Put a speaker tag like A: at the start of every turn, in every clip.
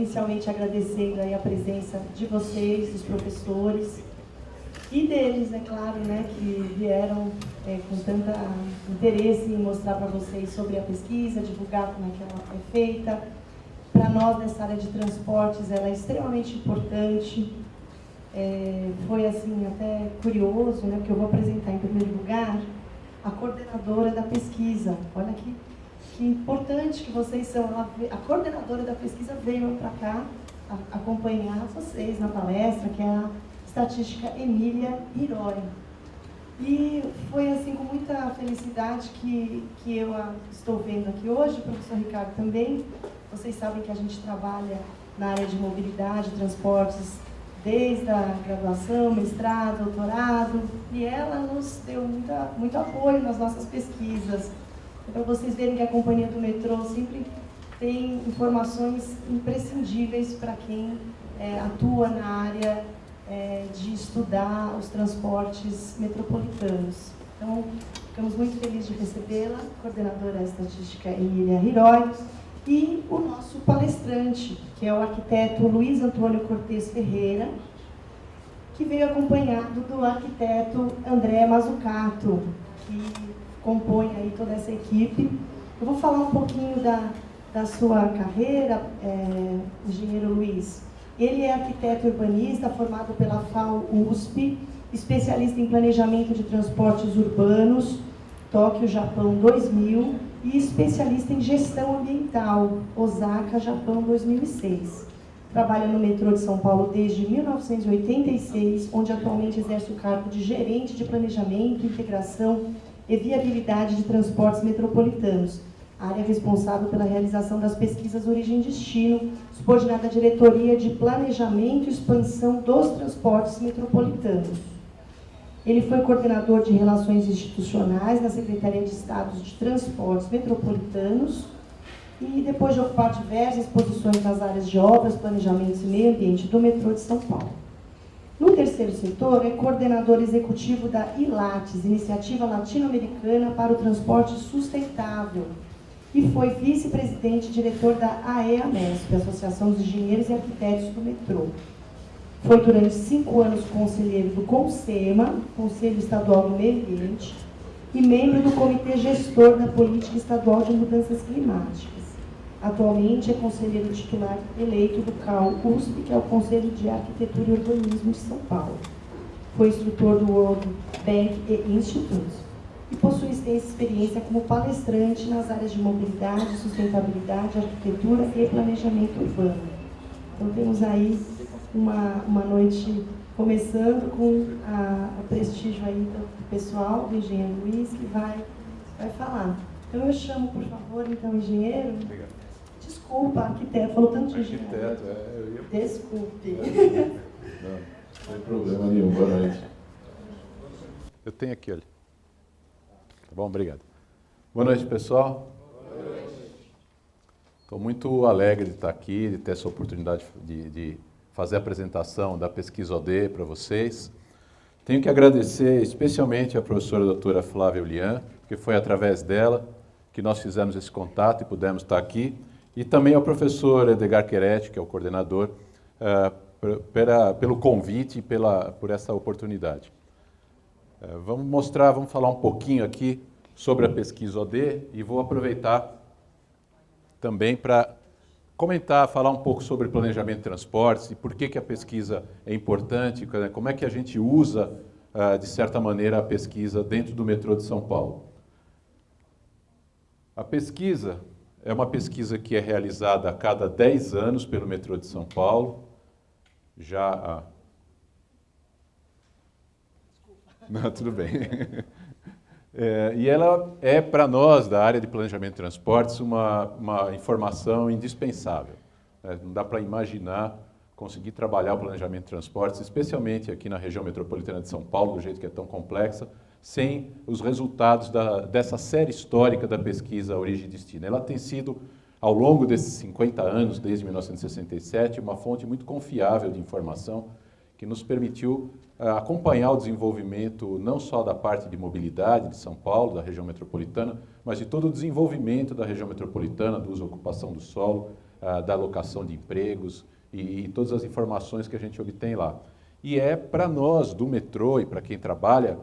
A: inicialmente agradecendo aí a presença de vocês, dos professores, e deles, é claro, né, que vieram com tanto interesse em mostrar para vocês sobre a pesquisa, divulgar como é que ela é feita. Para nós, nessa área de transportes, ela é extremamente importante. Foi, assim, até curioso, né, porque eu vou apresentar, em primeiro lugar, a coordenadora da pesquisa. Olha que importante que vocês são. A coordenadora da pesquisa veio para cá acompanhar vocês na palestra, que é a estatística Emília Hiroi. E foi assim com muita felicidade que eu estou vendo aqui hoje, o professor Ricardo também. Vocês sabem que a gente trabalha na área de mobilidade, transportes, desde a graduação, mestrado, doutorado, e ela nos deu muito apoio nas nossas pesquisas. Para vocês verem que a Companhia do Metrô sempre tem informações imprescindíveis para quem atua na área de estudar os transportes metropolitanos. Então, ficamos muito felizes de recebê-la, coordenadora estatística Emília Hiroi, e o nosso palestrante, que é o arquiteto Luiz Antônio Cortes Ferreira, que veio acompanhado do arquiteto André Mazzucato, que compõe aí toda essa equipe. Eu vou falar um pouquinho da sua carreira, engenheiro Luiz. Ele é arquiteto urbanista, formado pela FAO-USP, especialista em planejamento de transportes urbanos, Tóquio, Japão, 2000, e especialista em gestão ambiental, Osaka, Japão, 2006. Trabalha no metrô de São Paulo desde 1986, onde atualmente exerce o cargo de gerente de planejamento, integração e viabilidade de transportes metropolitanos, área responsável pela realização das pesquisas Origem e Destino, subordinada à Diretoria de Planejamento e Expansão dos Transportes Metropolitanos. Ele foi coordenador de Relações Institucionais na Secretaria de Estado de Transportes Metropolitanos e, depois de ocupar diversas posições nas áreas de obras, planejamentos e meio ambiente do metrô de São Paulo. No terceiro setor, é coordenador executivo da ILATES, Iniciativa Latino-Americana para o Transporte Sustentável, e foi vice-presidente e diretor da AEAMESP, Associação dos Engenheiros e Arquitetos do Metrô. Foi durante 5 anos conselheiro do CONSEMA, Conselho Estadual do Meio Ambiente, e membro do Comitê Gestor da Política Estadual de Mudanças Climáticas. Atualmente é conselheiro titular eleito do CAU-USP, que é o Conselho de Arquitetura e Urbanismo de São Paulo. Foi instrutor do World Bank Institute e possui extensa experiência como palestrante nas áreas de mobilidade, sustentabilidade, arquitetura e planejamento urbano. Então temos aí uma noite começando com o prestígio aí do pessoal, do engenheiro Luiz, que vai falar. Então eu chamo, por favor, então, engenheiro.
B: Obrigado.
A: Desculpa, arquiteto, falou tanto de engenheiro.
B: Arquiteto, eu ia...
A: Desculpe.
B: Não tem problema nenhum, boa noite. Eu tenho aqui, olha. Tá bom, obrigado. Boa noite, pessoal. Boa noite. Estou muito alegre de estar aqui, de ter essa oportunidade de fazer a apresentação da pesquisa OD para vocês. Tenho que agradecer especialmente à professora doutora Flávia Ulian, porque foi através dela que nós fizemos esse contato e pudemos estar aqui, e também ao professor Edgar Queretti, que é o coordenador, pelo convite e por essa oportunidade. Vamos falar um pouquinho aqui sobre a pesquisa OD e vou aproveitar também para comentar, falar um pouco sobre planejamento de transportes e por que a pesquisa é importante, como é que a gente usa, de certa maneira, a pesquisa dentro do metrô de São Paulo. A pesquisa é uma pesquisa que é realizada a cada 10 anos pelo metrô de São Paulo, já... Não, tudo bem. E ela é, para nós, da área de planejamento de transportes, uma informação indispensável. Não dá para imaginar conseguir trabalhar o planejamento de transportes, especialmente aqui na região metropolitana de São Paulo, do jeito que é tão complexa, sem os resultados dessa série histórica da pesquisa Origem e Destino. Ela tem sido, ao longo desses 50 anos, desde 1967, uma fonte muito confiável de informação que nos permitiu acompanhar o desenvolvimento não só da parte de mobilidade de São Paulo, da região metropolitana, mas de todo o desenvolvimento da região metropolitana, do uso e ocupação do solo, da alocação de empregos e todas as informações que a gente obtém lá. E é para nós do metrô e para quem trabalha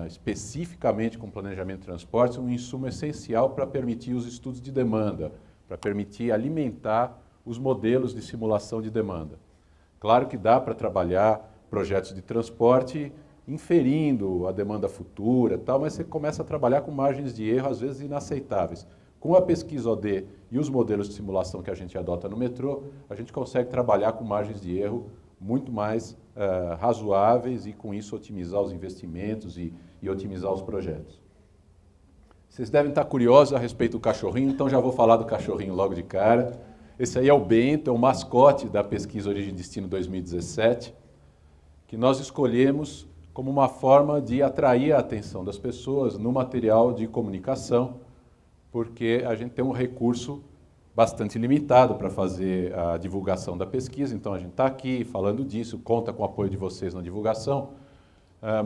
B: especificamente com planejamento de transportes um insumo essencial para permitir os estudos de demanda, para permitir alimentar os modelos de simulação de demanda. Claro que dá para trabalhar projetos de transporte inferindo a demanda futura, tal, mas você começa a trabalhar com margens de erro, às vezes inaceitáveis. Com a pesquisa OD e os modelos de simulação que a gente adota no metrô, a gente consegue trabalhar com margens de erro muito mais razoáveis e, com isso, otimizar os investimentos e otimizar os projetos. Vocês devem estar curiosos a respeito do cachorrinho, então já vou falar do cachorrinho logo de cara. Esse aí é o Bento, é o mascote da pesquisa Origem e Destino 2017, que nós escolhemos como uma forma de atrair a atenção das pessoas no material de comunicação, porque a gente tem um recurso bastante limitado para fazer a divulgação da pesquisa, então a gente está aqui falando disso, conta com o apoio de vocês na divulgação,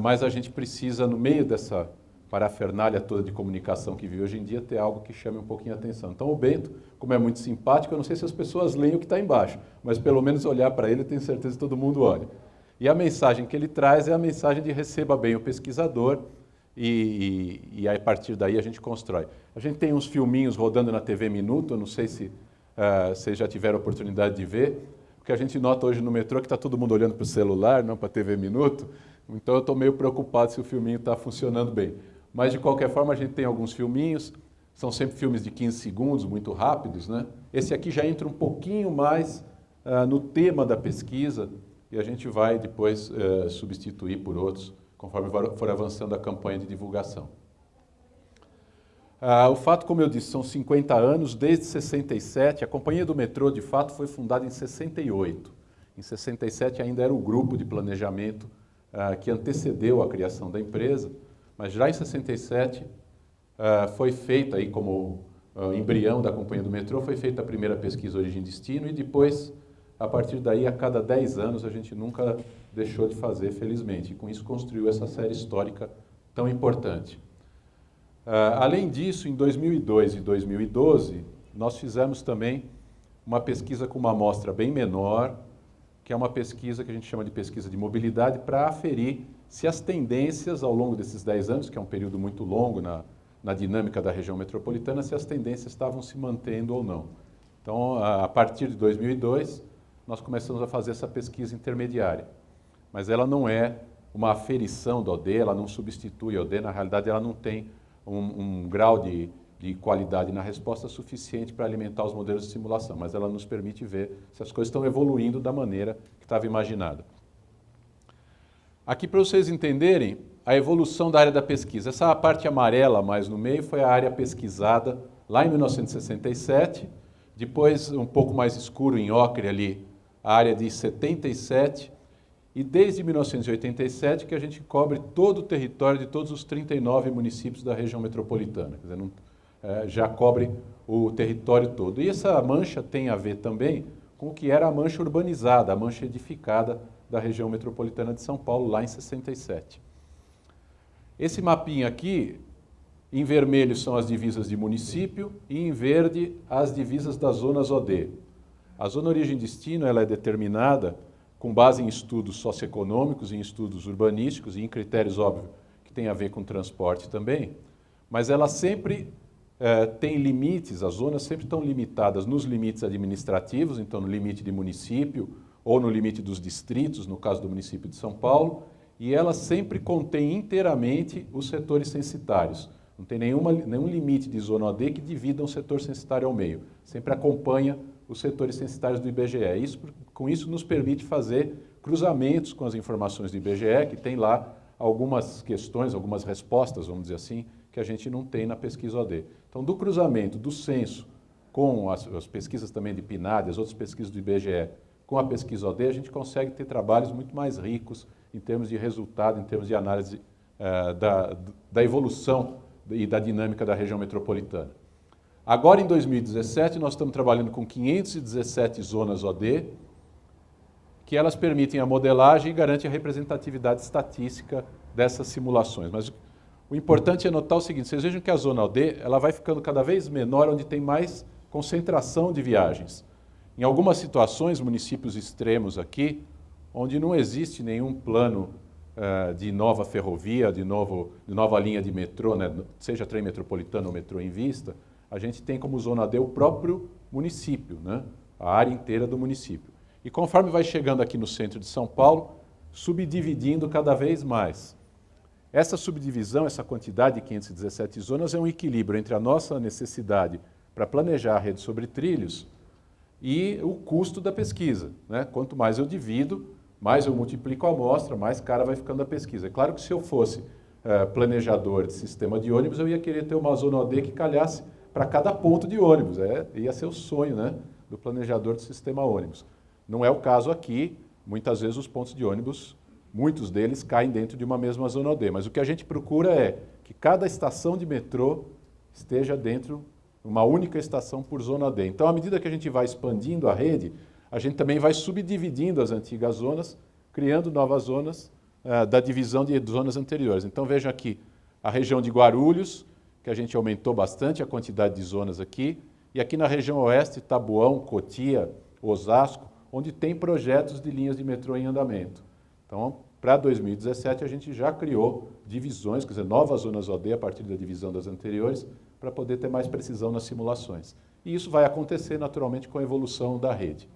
B: mas a gente precisa, no meio dessa parafernália toda de comunicação que vive hoje em dia, ter algo que chame um pouquinho a atenção. Então o Bento, como é muito simpático, eu não sei se as pessoas leem o que está embaixo, mas pelo menos olhar para ele, eu tenho certeza que todo mundo olha. E a mensagem que ele traz é a mensagem de receba bem o pesquisador e a partir daí a gente constrói. A gente tem uns filminhos rodando na TV Minuto, eu não sei se vocês já tiveram a oportunidade de ver, porque a gente nota hoje no metrô que está todo mundo olhando para o celular, não para a TV Minuto, então eu estou meio preocupado se o filminho está funcionando bem. Mas de qualquer forma a gente tem alguns filminhos, são sempre filmes de 15 segundos, muito rápidos, né? Esse aqui já entra um pouquinho mais no tema da pesquisa, e a gente vai depois substituir por outros, conforme for avançando a campanha de divulgação. O fato, como eu disse, são 50 anos, desde 67, a Companhia do Metrô, de fato, foi fundada em 68. Em 67 ainda era o grupo de planejamento que antecedeu a criação da empresa, mas já em 67 foi feita, aí como embrião da Companhia do Metrô, foi feita a primeira pesquisa Origem e Destino, e depois, a partir daí, a cada 10 anos, a gente nunca deixou de fazer, felizmente. E com isso construiu essa série histórica tão importante. Além disso, em 2002 e 2012, nós fizemos também uma pesquisa com uma amostra bem menor, que é uma pesquisa que a gente chama de pesquisa de mobilidade, para aferir se as tendências ao longo desses 10 anos, que é um período muito longo na dinâmica da região metropolitana, se as tendências estavam se mantendo ou não. Então, a partir de 2002, nós começamos a fazer essa pesquisa intermediária. Mas ela não é uma aferição da OD, ela não substitui a OD, na realidade ela não tem um grau de qualidade na resposta suficiente para alimentar os modelos de simulação, mas ela nos permite ver se as coisas estão evoluindo da maneira que estava imaginada. Aqui, para vocês entenderem a evolução da área da pesquisa, essa parte amarela mais no meio foi a área pesquisada lá em 1967, depois um pouco mais escuro em ocre ali, a área de 77, e desde 1987 que a gente cobre todo o território de todos os 39 municípios da região metropolitana, quer dizer, já cobre o território todo. E essa mancha tem a ver também com o que era a mancha urbanizada, a mancha edificada da região metropolitana de São Paulo, lá em 67. Esse mapinha aqui, em vermelho são as divisas de município e em verde as divisas das zonas OD. A zona origem e destino ela é determinada com base em estudos socioeconômicos, em estudos urbanísticos e em critérios, óbvio, que tem a ver com transporte também, mas ela sempre tem limites, as zonas sempre estão limitadas nos limites administrativos, então no limite de município ou no limite dos distritos, no caso do município de São Paulo, e ela sempre contém inteiramente os setores censitários. Não tem nenhum limite de zona OD que divida um setor censitário ao meio. Sempre acompanha os setores censitários do IBGE. Com isso, nos permite fazer cruzamentos com as informações do IBGE, que tem lá algumas questões, algumas respostas, vamos dizer assim, que a gente não tem na pesquisa OD. Então, do cruzamento do censo com as pesquisas também de PNAD, as outras pesquisas do IBGE, com a pesquisa OD, a gente consegue ter trabalhos muito mais ricos em termos de resultado, em termos de análise da evolução e da dinâmica da região metropolitana. Agora, em 2017, nós estamos trabalhando com 517 zonas OD, que elas permitem a modelagem e garantem a representatividade estatística dessas simulações. Mas o importante é notar o seguinte, vocês vejam que a zona OD ela vai ficando cada vez menor onde tem mais concentração de viagens. Em algumas situações, municípios extremos aqui, onde não existe nenhum plano de nova ferrovia, de nova linha de metrô, né, seja trem metropolitano ou metrô em vista, a gente tem como zona D o próprio município, né, a área inteira do município. E conforme vai chegando aqui no centro de São Paulo, subdividindo cada vez mais. Essa subdivisão, essa quantidade de 517 zonas é um equilíbrio entre a nossa necessidade para planejar a rede sobre trilhos e o custo da pesquisa, né? Quanto mais eu divido, mais eu multiplico a amostra, mais cara vai ficando a pesquisa. É claro que se eu fosse planejador de sistema de ônibus, eu ia querer ter uma zona OD que calhasse para cada ponto de ônibus. Ia ser o sonho, né, do planejador de sistema ônibus. Não é o caso aqui. Muitas vezes os pontos de ônibus, muitos deles caem dentro de uma mesma zona OD. Mas o que a gente procura é que cada estação de metrô esteja dentro de uma única estação por zona OD. Então, à medida que a gente vai expandindo a rede, a gente também vai subdividindo as antigas zonas, criando novas zonas da divisão de zonas anteriores. Então, vejam aqui a região de Guarulhos, que a gente aumentou bastante a quantidade de zonas aqui, e aqui na região oeste, Taboão, Cotia, Osasco, onde tem projetos de linhas de metrô em andamento. Então, para 2017, a gente já criou divisões, quer dizer, novas zonas OD a partir da divisão das anteriores, para poder ter mais precisão nas simulações. E isso vai acontecer naturalmente com a evolução da rede.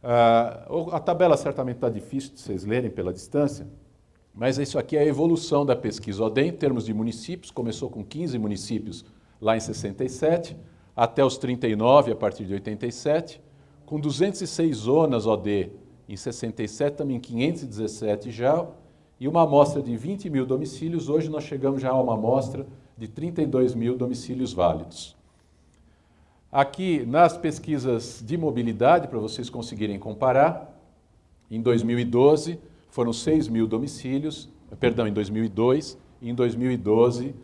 B: A tabela certamente está difícil de vocês lerem pela distância, mas isso aqui é a evolução da pesquisa OD em termos de municípios. Começou com 15 municípios lá em 67, até os 39 a partir de 87, com 206 zonas OD em 67, também 517 já, e uma amostra de 20 mil domicílios. Hoje nós chegamos já a uma amostra de 32 mil domicílios válidos. Aqui, nas pesquisas de mobilidade, para vocês conseguirem comparar, em 2012 foram 6 mil domicílios, perdão, em 2002, e em 2012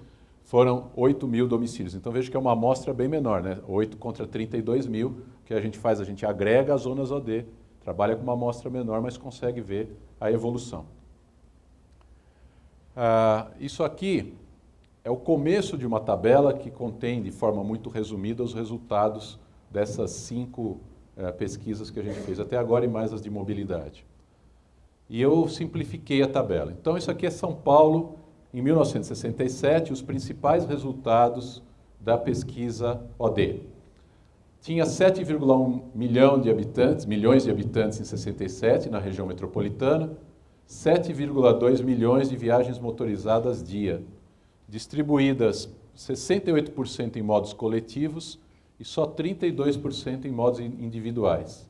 B: foram 8 mil domicílios. Então veja que é uma amostra bem menor, né? 8 contra 32 mil, o que a gente faz? A gente agrega as zonas OD, trabalha com uma amostra menor, mas consegue ver a evolução. Isso aqui é o começo de uma tabela que contém, de forma muito resumida, os resultados dessas 5 pesquisas que a gente fez até agora e mais as de mobilidade. E eu simplifiquei a tabela. Então, isso aqui é São Paulo, em 1967, os principais resultados da pesquisa OD. Tinha 7,1 milhões de habitantes em 67, na região metropolitana, 7,2 milhões de viagens motorizadas dia, distribuídas 68% em modos coletivos e só 32% em modos individuais,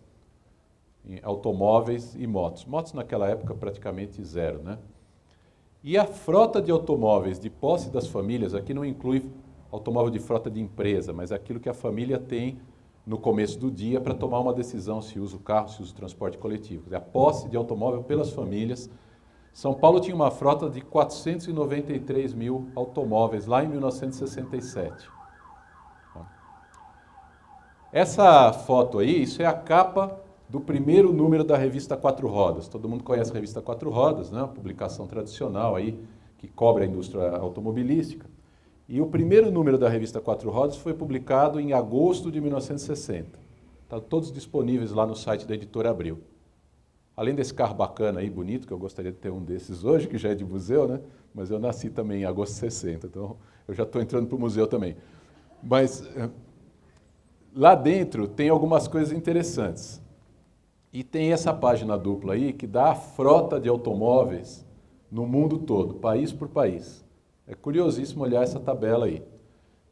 B: em automóveis e motos. Motos naquela época praticamente zero, né? E a frota de automóveis de posse das famílias, aqui não inclui automóvel de frota de empresa, mas é aquilo que a família tem no começo do dia para tomar uma decisão se usa o carro, se usa o transporte coletivo. A posse de automóvel pelas famílias. São Paulo tinha uma frota de 493 mil automóveis lá em 1967. Essa foto aí, isso é a capa do primeiro número da revista Quatro Rodas. Todo mundo conhece a revista Quatro Rodas, né? Uma publicação tradicional aí que cobre a indústria automobilística. E o primeiro número da revista Quatro Rodas foi publicado em agosto de 1960. Estão todos disponíveis lá no site da Editora Abril. Além desse carro bacana aí, bonito, que eu gostaria de ter um desses hoje, que já é de museu, né? Mas eu nasci também em agosto de 60, então eu já estou entrando para o museu também. Mas lá dentro tem algumas coisas interessantes. E tem essa página dupla aí que dá a frota de automóveis no mundo todo, país por país. É curiosíssimo olhar essa tabela aí.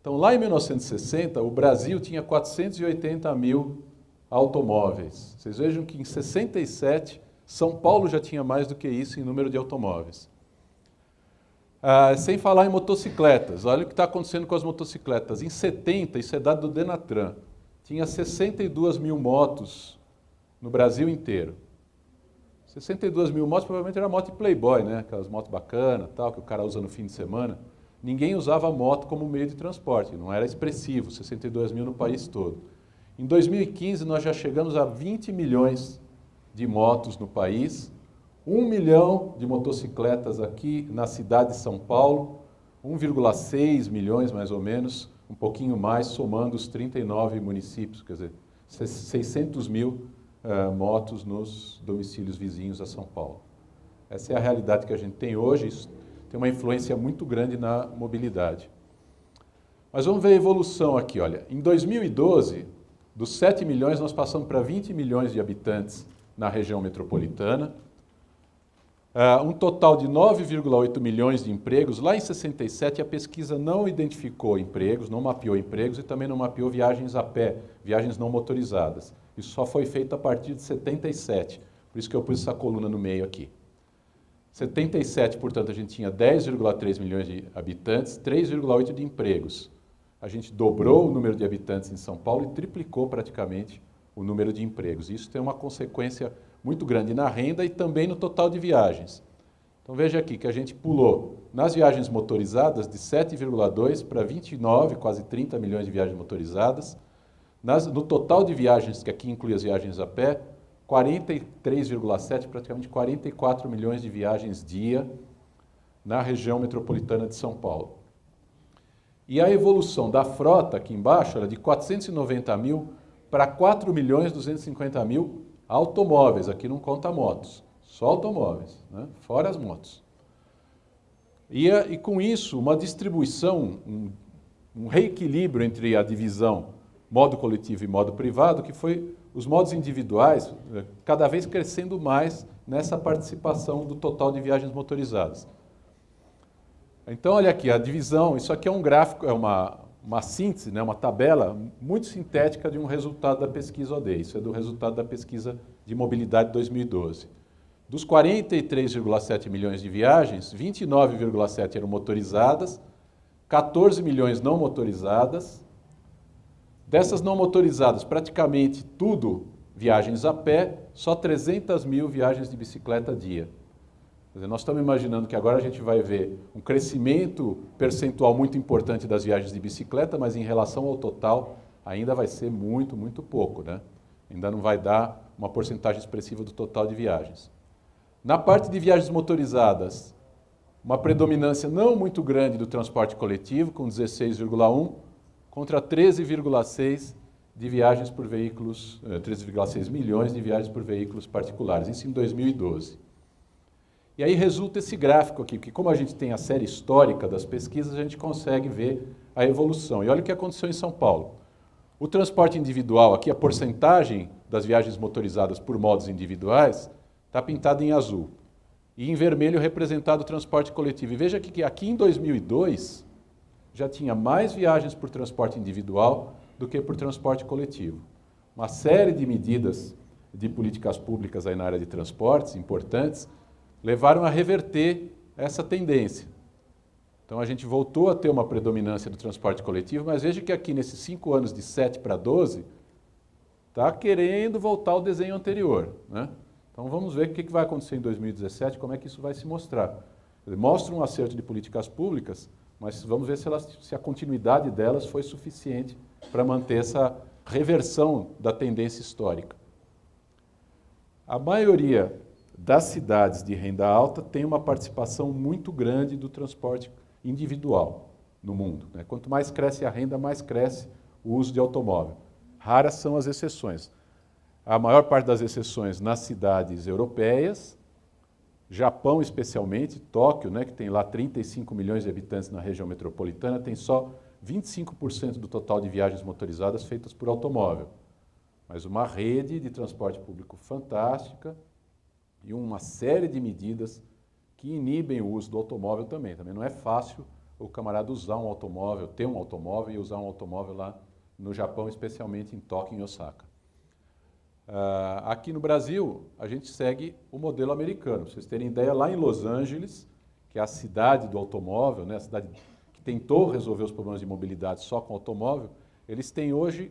B: Então, lá em 1960, o Brasil tinha 480 mil automóveis. Vocês vejam que em 67, São Paulo já tinha mais do que isso em número de automóveis. Sem falar em motocicletas. Olha o que está acontecendo com as motocicletas. Em 70, isso é dado do Denatran, tinha 62 mil motos no Brasil inteiro. 62 mil motos provavelmente era moto de Playboy, né? Aquelas motos bacanas, tal, que o cara usa no fim de semana. Ninguém usava moto como meio de transporte, não era expressivo, 62 mil no país todo. Em 2015, nós já chegamos a 20 milhões de motos no país, 1 milhão de motocicletas aqui na cidade de São Paulo, 1,6 milhões mais ou menos, um pouquinho mais, somando os 39 municípios, quer dizer, 600 mil motos nos domicílios vizinhos a São Paulo. Essa é a realidade que a gente tem hoje, isso tem uma influência muito grande na mobilidade. Mas vamos ver a evolução aqui, olha. Em 2012, dos 7 milhões, nós passamos para 20 milhões de habitantes na região metropolitana. Um total de 9,8 milhões de empregos. Lá em 67, a pesquisa não identificou empregos, não mapeou empregos e também não mapeou viagens a pé, viagens não motorizadas. Isso só foi feito a partir de 77, por isso que eu pus essa coluna no meio aqui. 77, portanto, a gente tinha 10,3 milhões de habitantes, 3,8 de empregos. A gente dobrou o número de habitantes em São Paulo e triplicou praticamente o número de empregos. Isso tem uma consequência muito grande na renda e também no total de viagens. Então veja aqui que a gente pulou nas viagens motorizadas de 7,2 para 29, quase 30 milhões de viagens motorizadas. No total de viagens, que aqui inclui as viagens a pé, 43,7, praticamente 44 milhões de viagens dia na região metropolitana de São Paulo. E a evolução da frota aqui embaixo era de 490 mil para 4 milhões 250 mil automóveis, aqui não conta motos, só automóveis, né? Fora as motos. E com isso, uma distribuição, um reequilíbrio entre a divisão modo coletivo e modo privado, que foi os modos individuais cada vez crescendo mais nessa participação do total de viagens motorizadas. Então, olha aqui, a divisão, isso aqui é um gráfico, é uma síntese, né, uma tabela muito sintética de um resultado da pesquisa ODE. Isso é do resultado da pesquisa de mobilidade 2012. Dos 43,7 milhões de viagens, 29,7 eram motorizadas, 14 milhões não motorizadas. Dessas não motorizadas, praticamente tudo viagens a pé, só 300 mil viagens de bicicleta dia. Quer dizer, nós estamos imaginando que agora a gente vai ver um crescimento percentual muito importante das viagens de bicicleta, mas em relação ao total ainda vai ser muito, muito pouco, né? Ainda não vai dar uma porcentagem expressiva do total de viagens. Na parte de viagens motorizadas, uma predominância não muito grande do transporte coletivo, com 16,1, contra 13,6 de viagens por veículos, 13,6 milhões de viagens por veículos particulares, isso em 2012. E aí resulta esse gráfico aqui, que como a gente tem a série histórica das pesquisas, a gente consegue ver a evolução. E olha o que aconteceu em São Paulo. O transporte individual, aqui a porcentagem das viagens motorizadas por modos individuais, está pintado em azul. E em vermelho representado o transporte coletivo. E veja que aqui em 2002 já tinha mais viagens por transporte individual do que por transporte coletivo. Uma série de medidas de políticas públicas aí na área de transportes importantes levaram a reverter essa tendência. Então a gente voltou a ter uma predominância do transporte coletivo, mas veja que aqui nesses 5 anos de 7 para 12, está querendo voltar ao desenho anterior, né? Então vamos ver o que vai acontecer em 2017, como é que isso vai se mostrar. Mostra um acerto de políticas públicas, mas vamos ver se a continuidade delas foi suficiente para manter essa reversão da tendência histórica. A maioria das cidades de renda alta tem uma participação muito grande do transporte individual no mundo, né? Quanto mais cresce a renda, mais cresce o uso de automóvel. Raras são as exceções. A maior parte das exceções nas cidades europeias, Japão especialmente, Tóquio, né, que tem lá 35 milhões de habitantes na região metropolitana, tem só 25% do total de viagens motorizadas feitas por automóvel. Mas uma rede de transporte público fantástica e uma série de medidas que inibem o uso do automóvel também. Também não é fácil o camarada usar um automóvel, ter um automóvel e usar um automóvel lá no Japão, especialmente em Tóquio e em Osaka. Aqui no Brasil, a gente segue o modelo americano. Para vocês terem ideia, lá em Los Angeles, que é a cidade do automóvel, né, a cidade que tentou resolver os problemas de mobilidade só com automóvel, eles têm hoje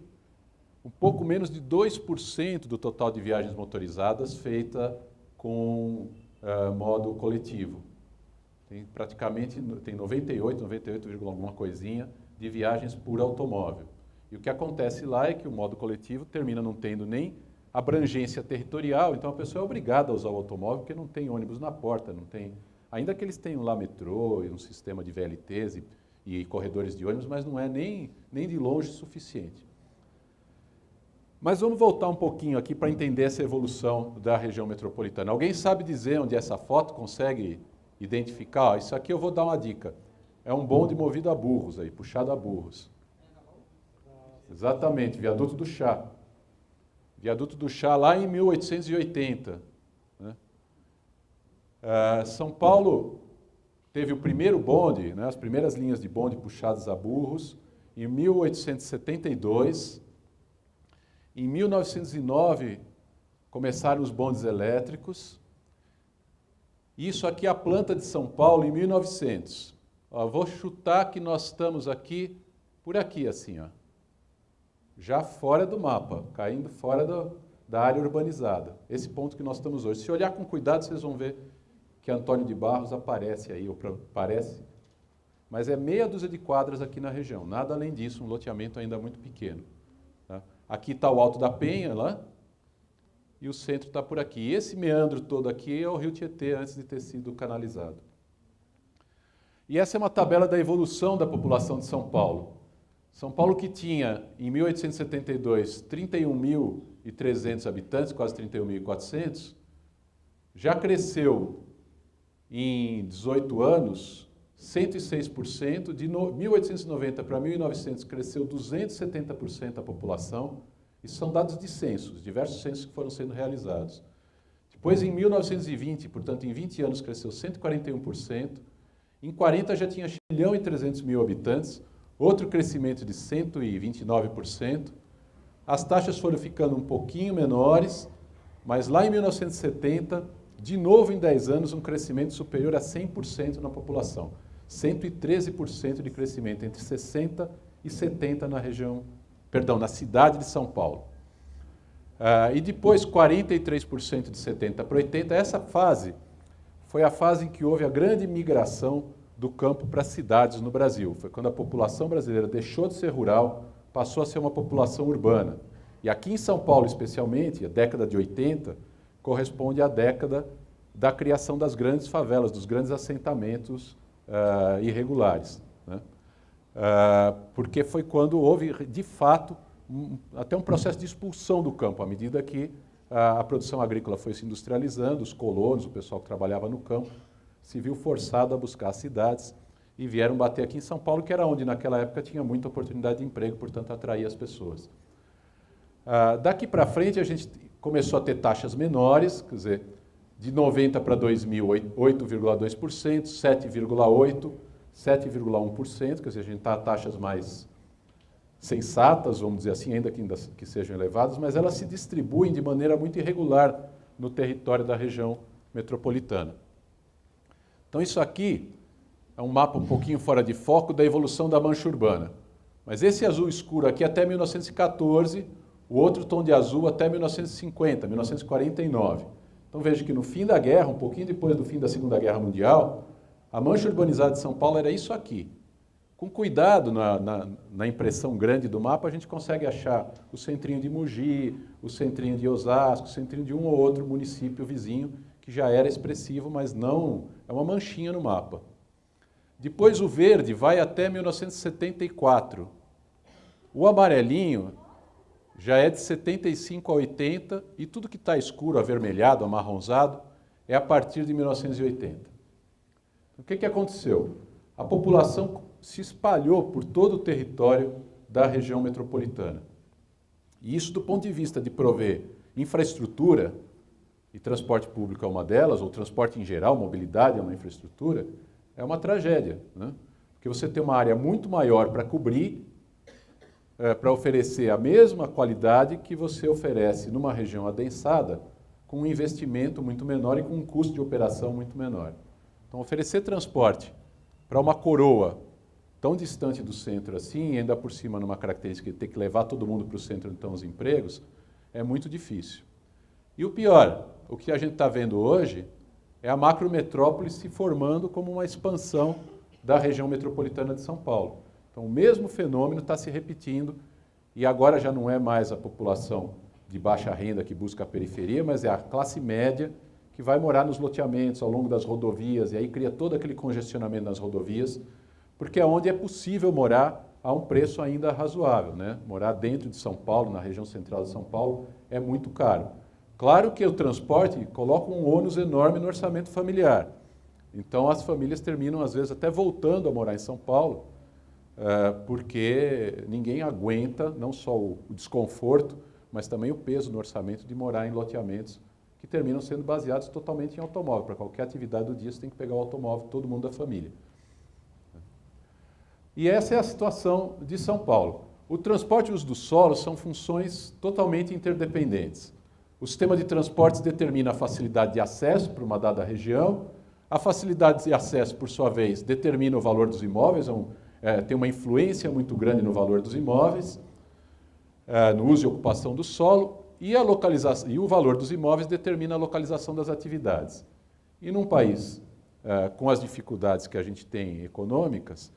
B: um pouco menos de 2% do total de viagens motorizadas feita com modo coletivo. Tem praticamente 98, alguma coisinha de viagens por automóvel. E o que acontece lá é que o modo coletivo termina não tendo nem abrangência territorial, então a pessoa é obrigada a usar o automóvel porque não tem ônibus na porta, não tem, ainda que eles tenham lá metrô e um sistema de VLTs e corredores de ônibus, mas não é nem de longe suficiente. Mas vamos voltar um pouquinho aqui para entender essa evolução da região metropolitana. Alguém sabe dizer onde essa foto consegue identificar? Ó, isso aqui eu vou dar uma dica. É um bonde movido a burros, aí, puxado a burros. Exatamente, Viaduto do Chá. Viaduto do Chá lá em 1880. Né? São Paulo teve o primeiro bonde, né, as primeiras linhas de bonde puxadas a burros, em 1872. Em 1909, começaram os bondes elétricos. Isso aqui é a planta de São Paulo em 1900. Ó, vou chutar que nós estamos aqui, por aqui assim, ó, já fora do mapa, caindo fora da área urbanizada. Esse ponto que nós estamos hoje. Se olhar com cuidado, vocês vão ver que Antônio de Barros aparece aí, ou parece, mas é meia dúzia de quadras aqui na região, nada além disso, um loteamento ainda muito pequeno. Tá? Aqui está o Alto da Penha, lá, e o centro está por aqui. Esse meandro todo aqui é o Rio Tietê, antes de ter sido canalizado. E essa é uma tabela da evolução da população de São Paulo. São Paulo, que tinha, em 1872, 31.300 habitantes, quase 31.400, já cresceu em 18 anos 106%, de 1890 para 1900 cresceu 270% a população. Isso são dados de censos, diversos censos que foram sendo realizados. Depois, em 1920, portanto, em 20 anos, cresceu 141%. Em 40 já tinha 1.300.000 habitantes, outro crescimento de 129%. As taxas foram ficando um pouquinho menores, mas lá em 1970, de novo em 10 anos, um crescimento superior a 100% na população. 113% de crescimento entre 60 e 70 na região, perdão, na cidade de São Paulo. E depois 43% de 70 para 80. Essa fase foi a fase em que houve a grande migração do campo para as cidades no Brasil. Foi quando a população brasileira deixou de ser rural, passou a ser uma população urbana. E aqui em São Paulo, especialmente, a década de 80, corresponde à década da criação das grandes favelas, dos grandes assentamentos irregulares. Né? Porque foi quando houve, de fato, até um processo de expulsão do campo, à medida que a produção agrícola foi se industrializando, os colonos, o pessoal que trabalhava no campo, se viu forçado a buscar as cidades e vieram bater aqui em São Paulo, que era onde naquela época tinha muita oportunidade de emprego, portanto atraía as pessoas. Daqui para frente a gente começou a ter taxas menores, quer dizer, de 90 para 2000, 8,2%, 7,8%, 7,1%, quer dizer, a gente está a taxas mais sensatas, vamos dizer assim, ainda que sejam elevadas, mas elas se distribuem de maneira muito irregular no território da região metropolitana. Então isso aqui é um mapa um pouquinho fora de foco da evolução da mancha urbana. Mas esse azul escuro aqui até 1914, o outro tom de azul até 1950, 1949. Então veja que no fim da guerra, um pouquinho depois do fim da Segunda Guerra Mundial, a mancha urbanizada de São Paulo era isso aqui. Com cuidado na impressão grande do mapa, a gente consegue achar o centrinho de Mogi, o centrinho de Osasco, o centrinho de um ou outro município vizinho, que já era expressivo, mas não é uma manchinha no mapa. Depois o verde vai até 1974. O amarelinho já é de 75 a 80 e tudo que está escuro, avermelhado, amarronzado, é a partir de 1980. O que aconteceu? A população se espalhou por todo o território da região metropolitana. E isso, do ponto de vista de prover infraestrutura, e transporte público é uma delas, ou transporte em geral, mobilidade é uma infraestrutura, é uma tragédia, né? Porque você tem uma área muito maior para cobrir, para oferecer a mesma qualidade que você oferece numa região adensada, com um investimento muito menor e com um custo de operação muito menor. Então, oferecer transporte para uma coroa tão distante do centro assim, e ainda por cima numa característica de ter que levar todo mundo para o centro onde estão os empregos, é muito difícil. E o pior, o que a gente está vendo hoje é a macrometrópole se formando como uma expansão da região metropolitana de São Paulo. Então, o mesmo fenômeno está se repetindo e agora já não é mais a população de baixa renda que busca a periferia, mas é a classe média que vai morar nos loteamentos ao longo das rodovias e aí cria todo aquele congestionamento nas rodovias, porque é onde é possível morar a um preço ainda razoável, né? Morar dentro de São Paulo, na região central de São Paulo, é muito caro. Claro que o transporte coloca um ônus enorme no orçamento familiar. Então, as famílias terminam, às vezes, até voltando a morar em São Paulo, porque ninguém aguenta não só o desconforto, mas também o peso no orçamento de morar em loteamentos que terminam sendo baseados totalmente em automóvel. Para qualquer atividade do dia, você tem que pegar o automóvel, todo mundo da família. E essa é a situação de São Paulo. O transporte e o uso do solo são funções totalmente interdependentes. O sistema de transportes determina a facilidade de acesso para uma dada região, a facilidade de acesso, por sua vez, determina o valor dos imóveis, tem uma influência muito grande no valor dos imóveis, no uso e ocupação do solo, e o valor dos imóveis determina a localização das atividades. E num país com as dificuldades que a gente tem econômicas,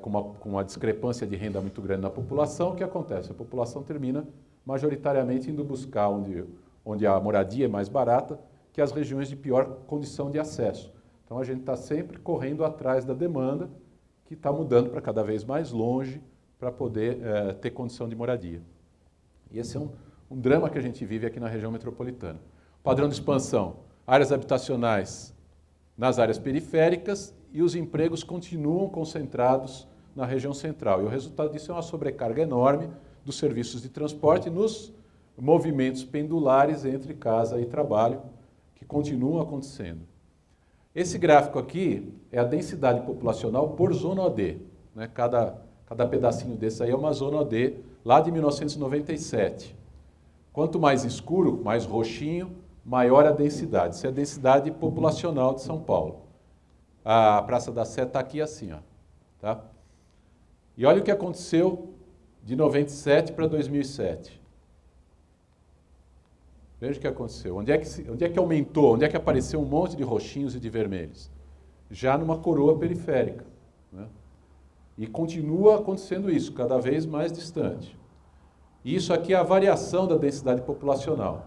B: com uma discrepância de renda muito grande na população, o que acontece? A população termina majoritariamente indo buscar onde a moradia é mais barata, que as regiões de pior condição de acesso. Então a gente está sempre correndo atrás da demanda, que está mudando para cada vez mais longe, para poder ter condição de moradia. E esse é um drama que a gente vive aqui na região metropolitana. Padrão de expansão, áreas habitacionais nas áreas periféricas e os empregos continuam concentrados na região central. E o resultado disso é uma sobrecarga enorme dos serviços de transporte nos movimentos pendulares entre casa e trabalho, que continuam acontecendo. Esse gráfico aqui é a densidade populacional por zona OD. Né? Cada pedacinho desse aí é uma zona OD, lá de 1997. Quanto mais escuro, mais roxinho, maior a densidade. Isso é a densidade populacional de São Paulo. A Praça da Sé está aqui assim, ó, tá? E olha o que aconteceu de 97 para 2007. Veja o que aconteceu. Onde é que aumentou? Onde é que apareceu um monte de roxinhos e de vermelhos? Já numa coroa periférica, né? E continua acontecendo isso, cada vez mais distante. E isso aqui é a variação da densidade populacional.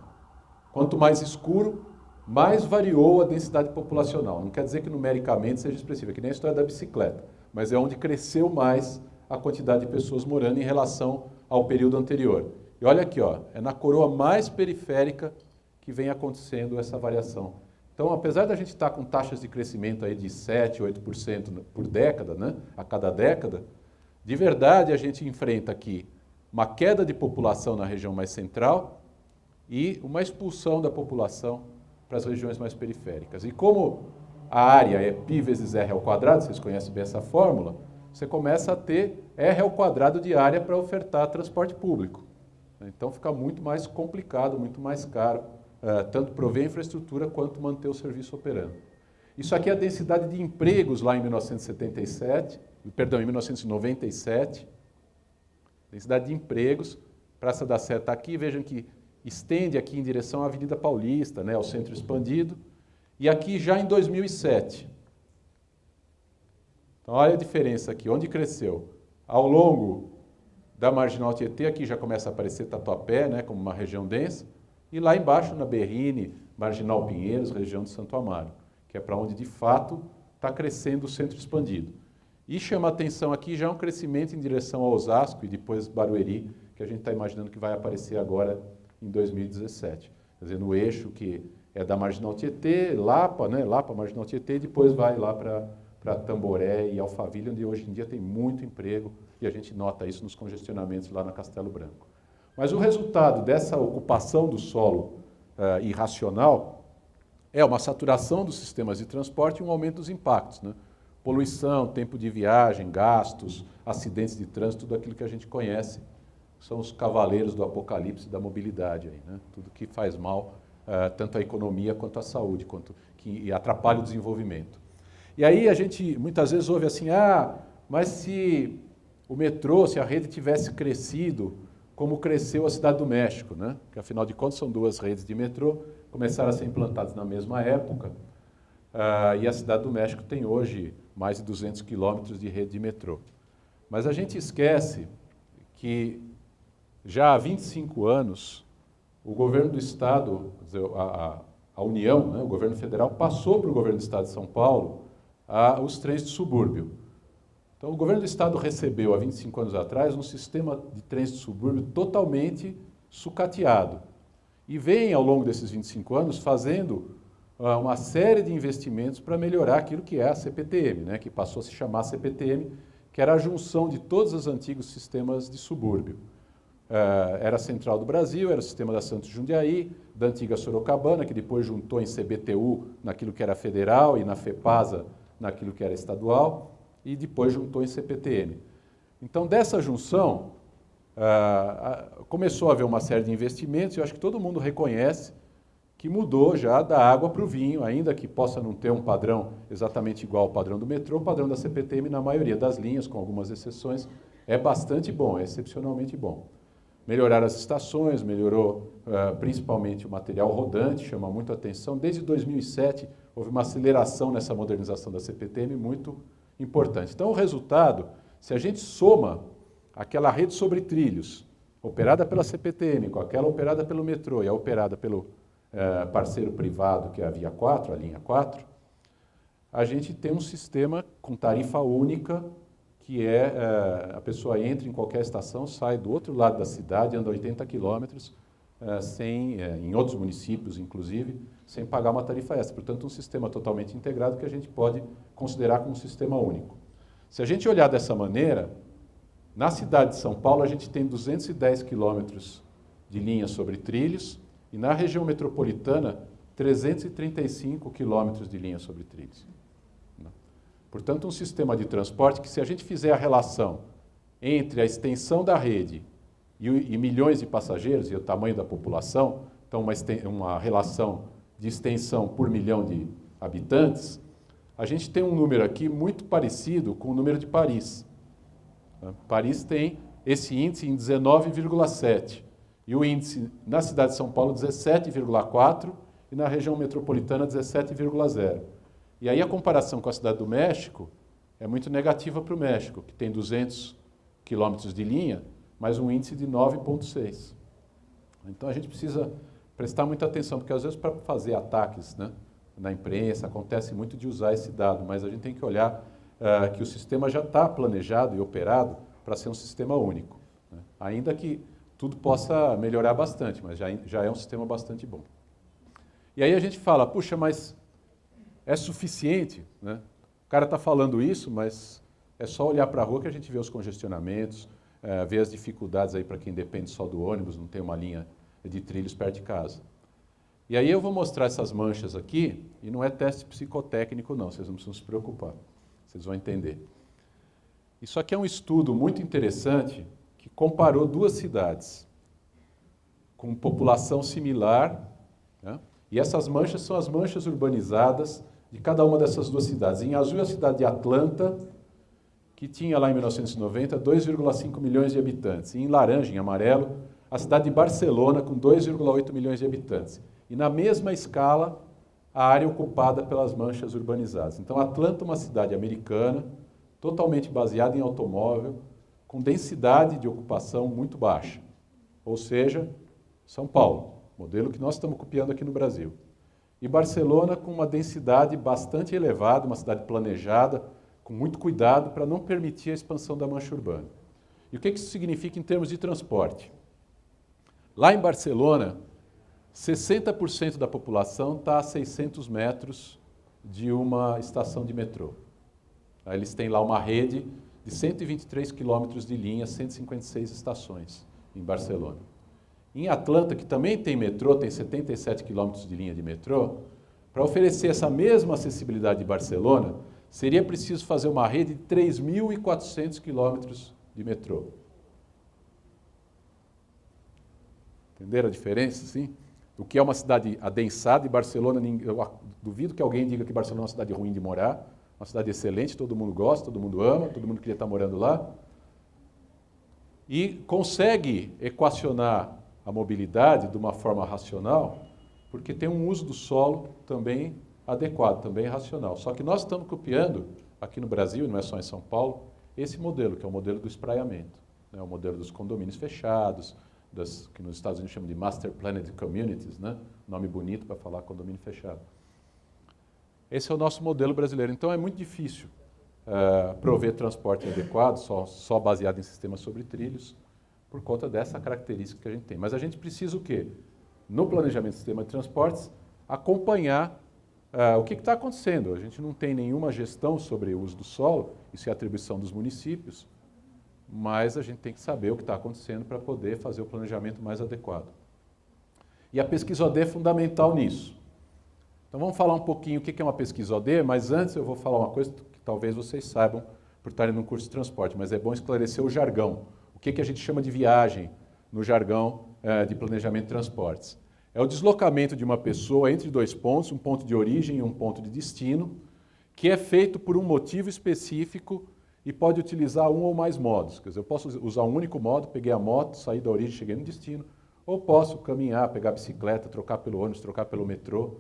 B: Quanto mais escuro, mais variou a densidade populacional. Não quer dizer que numericamente seja expressiva, que nem a história da bicicleta, mas é onde cresceu mais a quantidade de pessoas morando em relação ao período anterior. E olha aqui, ó, é na coroa mais periférica que vem acontecendo essa variação. Então, apesar da gente estar com taxas de crescimento aí de 7%, 8% por década, né, a cada década, de verdade a gente enfrenta aqui uma queda de população na região mais central e uma expulsão da população para as regiões mais periféricas. E como a área é π vezes r ao quadrado, vocês conhecem bem essa fórmula, você começa a ter r ao quadrado de área para ofertar transporte público. Então fica muito mais complicado, muito mais caro, tanto prover a infraestrutura quanto manter o serviço operando. Isso aqui é a densidade de empregos lá em 1997, perdão, em 1997. Densidade de empregos, Praça da Sé está aqui, vejam que estende aqui em direção à Avenida Paulista, né, ao centro expandido, e aqui já em 2007. Então olha a diferença aqui, onde cresceu? Ao longo da Marginal Tietê, aqui já começa a aparecer Tatuapé, né, como uma região densa, e lá embaixo na Berrini, Marginal Pinheiros, região de Santo Amaro, que é para onde de fato está crescendo o centro expandido. E chama a atenção aqui já um crescimento em direção ao Osasco e depois Barueri, que a gente está imaginando que vai aparecer agora em 2017. Quer dizer, no eixo que é da Marginal Tietê, Lapa, né, Lapa, Marginal Tietê, e depois vai lá para Tamboré e Alphaville, onde hoje em dia tem muito emprego, e a gente nota isso nos congestionamentos lá na Castelo Branco. Mas o resultado dessa ocupação do solo irracional é uma saturação dos sistemas de transporte e um aumento dos impactos, né? Poluição, tempo de viagem, gastos, acidentes de trânsito, tudo aquilo que a gente conhece, são os cavaleiros do apocalipse da mobilidade, aí, né? Tudo que faz mal tanto à economia quanto à saúde, e atrapalha o desenvolvimento. E aí a gente muitas vezes ouve assim, mas se o metrô, se a rede tivesse crescido como cresceu a Cidade do México, né? Que afinal de contas são duas redes de metrô, começaram a ser implantadas na mesma época, e a Cidade do México tem hoje mais de 200 quilômetros de rede de metrô. Mas a gente esquece que já há 25 anos o governo do Estado, a União, né, o governo federal, passou para o governo do Estado de São Paulo os trens de subúrbio. Então, o governo do estado recebeu, há 25 anos atrás, um sistema de trens de subúrbio totalmente sucateado. E vem, ao longo desses 25 anos, fazendo uma série de investimentos para melhorar aquilo que é a CPTM, né, que passou a se chamar CPTM, que era a junção de todos os antigos sistemas de subúrbio. Era a Central do Brasil, era o sistema da Santos Jundiaí, da antiga Sorocabana, que depois juntou em CBTU naquilo que era federal e na FEPASA naquilo que era estadual, e depois juntou em CPTM. Então, dessa junção, começou a haver uma série de investimentos, e eu acho que todo mundo reconhece que mudou já da água para o vinho, ainda que possa não ter um padrão exatamente igual ao padrão do metrô, o padrão da CPTM, na maioria das linhas, com algumas exceções, é bastante bom, é excepcionalmente bom. Melhoraram as estações, melhorou principalmente o material rodante, chama muito a atenção. Desde 2007, houve uma aceleração nessa modernização da CPTM muito importante. Então, o resultado, se a gente soma aquela rede sobre trilhos, operada pela CPTM, com aquela operada pelo metrô e a operada pelo parceiro privado, que é a Via 4, a linha 4, a gente tem um sistema com tarifa única, que a pessoa entra em qualquer estação, sai do outro lado da cidade, anda 80 quilômetros, em outros municípios, inclusive, sem pagar uma tarifa extra. Portanto, um sistema totalmente integrado que a gente pode considerar como um sistema único. Se a gente olhar dessa maneira, na cidade de São Paulo, a gente tem 210 quilômetros de linha sobre trilhos e na região metropolitana, 335 quilômetros de linha sobre trilhos. Portanto, um sistema de transporte que, se a gente fizer a relação entre a extensão da rede e milhões de passageiros e o tamanho da população, então uma relação de extensão por milhão de habitantes, a gente tem um número aqui muito parecido com o número de Paris. Paris tem esse índice em 19,7 e o índice na cidade de São Paulo 17,4 e na região metropolitana 17,0. E aí a comparação com a cidade do México é muito negativa para o México, que tem 200 quilômetros de linha, mas um índice de 9,6. Então a gente precisa prestar muita atenção, porque às vezes para fazer ataques, né, na imprensa acontece muito de usar esse dado, mas a gente tem que olhar que o sistema já está planejado e operado para ser um sistema único, né? Ainda que tudo possa melhorar bastante, mas já é um sistema bastante bom. E aí a gente fala, puxa, mas é suficiente, né? O cara está falando isso, mas é só olhar para a rua que a gente vê os congestionamentos, vê as dificuldades aí para quem depende só do ônibus, não tem uma linha de trilhos perto de casa. E aí eu vou mostrar essas manchas aqui, e não é teste psicotécnico não, vocês não precisam se preocupar, vocês vão entender. Isso aqui é um estudo muito interessante que comparou duas cidades com população similar, né? E essas manchas são as manchas urbanizadas de cada uma dessas duas cidades. Em azul, a cidade de Atlanta, que tinha lá em 1990 2,5 milhões de habitantes. E em laranja, em amarelo, a cidade de Barcelona, com 2,8 milhões de habitantes. E na mesma escala, a área ocupada pelas manchas urbanizadas. Então, Atlanta é uma cidade americana, totalmente baseada em automóvel, com densidade de ocupação muito baixa. Ou seja, São Paulo, modelo que nós estamos copiando aqui no Brasil. E Barcelona com uma densidade bastante elevada, uma cidade planejada, com muito cuidado para não permitir a expansão da mancha urbana. E o que isso significa em termos de transporte? Lá em Barcelona, 60% da população está a 600 metros de uma estação de metrô. Eles têm lá uma rede de 123 quilômetros de linha, 156 estações em Barcelona. Em Atlanta, que também tem metrô, tem 77 quilômetros de linha de metrô, para oferecer essa mesma acessibilidade de Barcelona, seria preciso fazer uma rede de 3.400 quilômetros de metrô. Entenderam a diferença, sim? O que é uma cidade adensada, e Barcelona, eu duvido que alguém diga que Barcelona é uma cidade ruim de morar, uma cidade excelente, todo mundo gosta, todo mundo ama, todo mundo queria estar morando lá. E consegue equacionar a mobilidade de uma forma racional, porque tem um uso do solo também adequado, também racional. Só que nós estamos copiando, aqui no Brasil, e não é só em São Paulo, esse modelo, que é o modelo do espraiamento, né? O modelo dos condomínios fechados, que nos Estados Unidos chamam de Master Planned Communities, né? Nome bonito para falar condomínio fechado. Esse é o nosso modelo brasileiro. Então é muito difícil prover transporte adequado, só baseado em sistemas sobre trilhos, por conta dessa característica que a gente tem. Mas a gente precisa o quê? No planejamento do sistema de transportes, acompanhar o que está acontecendo. A gente não tem nenhuma gestão sobre o uso do solo, isso é atribuição dos municípios, mas a gente tem que saber o que está acontecendo para poder fazer o planejamento mais adequado. E a pesquisa OD é fundamental nisso. Então vamos falar um pouquinho o que é uma pesquisa OD, mas antes eu vou falar uma coisa que talvez vocês saibam por estarem no curso de transporte, mas é bom esclarecer o jargão. O que a gente chama de viagem no jargão de planejamento de transportes? É o deslocamento de uma pessoa entre dois pontos, um ponto de origem e um ponto de destino, que é feito por um motivo específico e pode utilizar um ou mais modos. Quer dizer, eu posso usar um único modo, peguei a moto, saí da origem, cheguei no destino, ou posso caminhar, pegar a bicicleta, trocar pelo ônibus, trocar pelo metrô,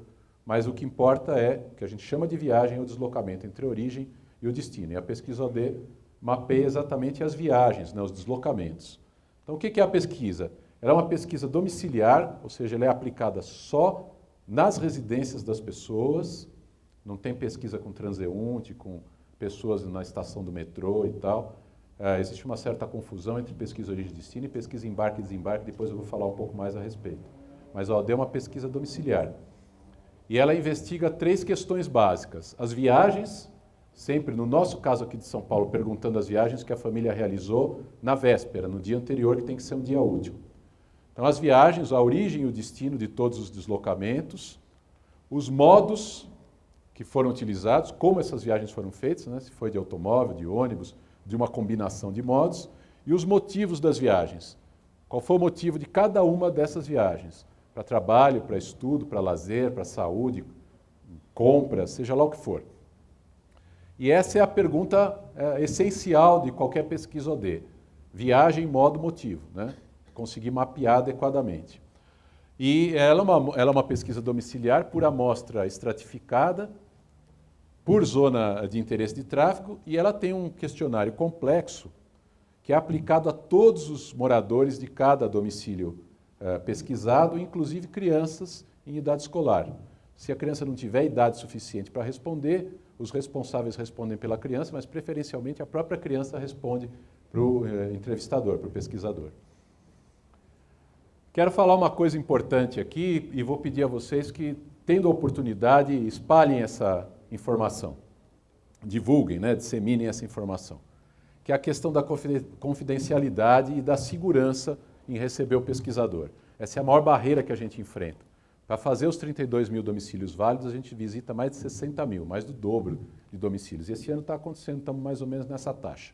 B: mas o que importa é, o que a gente chama de viagem, é o deslocamento entre a origem e o destino. E a pesquisa OD mapeia exatamente as viagens, né, os deslocamentos. Então, o que é a pesquisa? Ela é uma pesquisa domiciliar, ou seja, ela é aplicada só nas residências das pessoas, não tem pesquisa com transeunte, com pessoas na estação do metrô e tal. Existe uma certa confusão entre pesquisa origem e destino e pesquisa embarque e desembarque, depois eu vou falar um pouco mais a respeito. Mas a OD é uma pesquisa domiciliar. E ela investiga 3 questões básicas. As viagens, sempre no nosso caso aqui de São Paulo, perguntando as viagens que a família realizou na véspera, no dia anterior, que tem que ser um dia útil. Então, as viagens, a origem e o destino de todos os deslocamentos, os modos que foram utilizados, como essas viagens foram feitas, né? Se foi de automóvel, de ônibus, de uma combinação de modos, e os motivos das viagens. Qual foi o motivo de cada uma dessas viagens? Para trabalho, para estudo, para lazer, para saúde, compra, seja lá o que for. E essa é a pergunta essencial de qualquer pesquisa OD. Viagem, modo, motivo, né? Conseguir mapear adequadamente. E ela é uma pesquisa domiciliar por amostra estratificada, por zona de interesse de tráfego, e ela tem um questionário complexo que é aplicado a todos os moradores de cada domicílio pesquisado, inclusive crianças em idade escolar. Se a criança não tiver idade suficiente para responder, os responsáveis respondem pela criança, mas preferencialmente a própria criança responde para o entrevistador, para o pesquisador. Quero falar uma coisa importante aqui e vou pedir a vocês que, tendo a oportunidade, espalhem essa informação. Divulguem, né, disseminem essa informação. Que é a questão da confidencialidade e da segurança em receber o pesquisador. Essa é a maior barreira que a gente enfrenta. Para fazer os 32 mil domicílios válidos, a gente visita mais de 60 mil, mais do dobro de domicílios. E esse ano está acontecendo, estamos mais ou menos nessa taxa.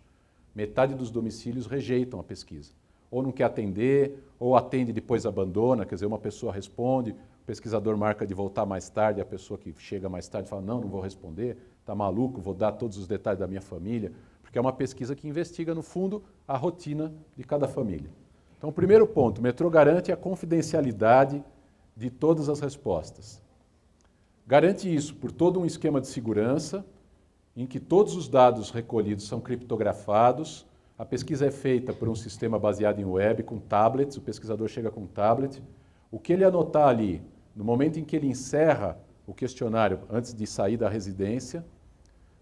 B: Metade dos domicílios rejeitam a pesquisa. Ou não quer atender, ou atende e depois abandona, quer dizer, uma pessoa responde, o pesquisador marca de voltar mais tarde, a pessoa que chega mais tarde fala, não vou responder, está maluco, vou dar todos os detalhes da minha família, porque é uma pesquisa que investiga, no fundo, a rotina de cada família. Então, o primeiro ponto, o metrô garante a confidencialidade de todas as respostas. Garante isso por todo um esquema de segurança, em que todos os dados recolhidos são criptografados. A pesquisa é feita por um sistema baseado em web, com tablets, o pesquisador chega com um tablet. O que ele anotar ali, no momento em que ele encerra o questionário antes de sair da residência,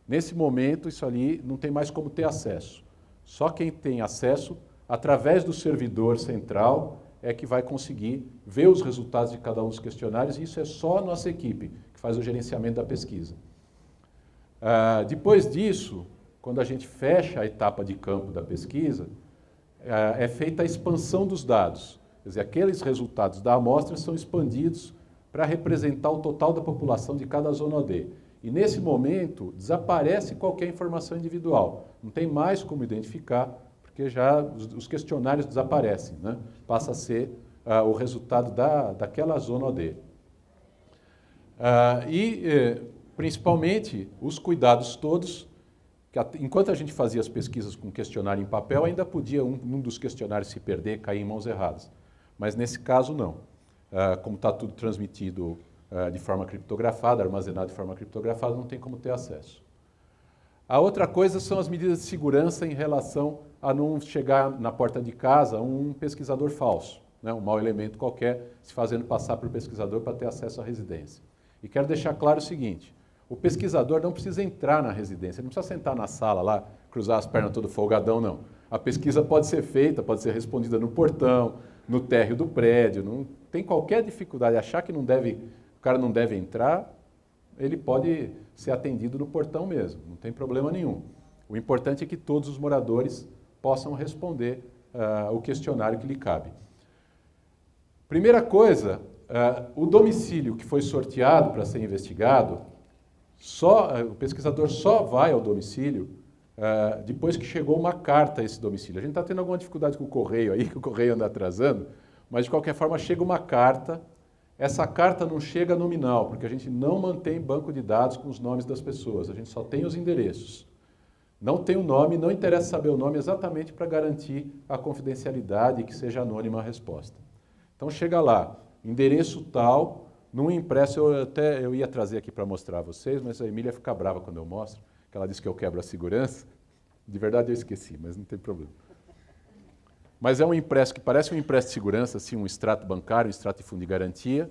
B: nesse momento isso ali não tem mais como ter acesso. Só quem tem acesso, através do servidor central, é que vai conseguir ver os resultados de cada um dos questionários, e isso é só a nossa equipe que faz o gerenciamento da pesquisa. Depois disso, quando a gente fecha a etapa de campo da pesquisa, é feita a expansão dos dados. Quer dizer, aqueles resultados da amostra são expandidos para representar o total da população de cada zona OD. E nesse momento, desaparece qualquer informação individual. Não tem mais como identificar, porque já os questionários desaparecem, né? Passa a ser o resultado daquela zona OD. Principalmente, os cuidados todos, que enquanto a gente fazia as pesquisas com questionário em papel, ainda podia um dos questionários se perder, cair em mãos erradas. Mas nesse caso não. Como está tudo transmitido de forma criptografada, armazenado de forma criptografada, não tem como ter acesso. A outra coisa são as medidas de segurança em relação a não chegar na porta de casa um pesquisador falso, né, um mau elemento qualquer, se fazendo passar por pesquisador para ter acesso à residência. E quero deixar claro o seguinte, O pesquisador não precisa entrar na residência, ele não precisa sentar na sala lá, cruzar as pernas todo folgadão, não. A pesquisa pode ser feita, pode ser respondida no portão, no térreo do prédio, não tem qualquer dificuldade. Achar que o cara não deve entrar, ele pode ser atendido no portão mesmo, não tem problema nenhum. O importante é que todos os moradores possam responder o questionário que lhe cabe. Primeira coisa, o domicílio que foi sorteado para ser investigado, o pesquisador só vai ao domicílio depois que chegou uma carta a esse domicílio. A gente está tendo alguma dificuldade com o correio aí, que o correio anda atrasando, mas de qualquer forma chega uma carta. Essa carta não chega nominal, porque a gente não mantém banco de dados com os nomes das pessoas, a gente só tem os endereços. Não tem o nome, não interessa saber o nome exatamente para garantir a confidencialidade e que seja anônima a resposta. Então chega lá, endereço tal, num impresso, eu ia trazer aqui para mostrar a vocês, mas a Emília fica brava quando eu mostro, que ela disse que eu quebro a segurança. De verdade eu esqueci, mas não tem problema. Mas é um impresso que parece um impresso de segurança, assim, um extrato bancário, um extrato de fundo de garantia,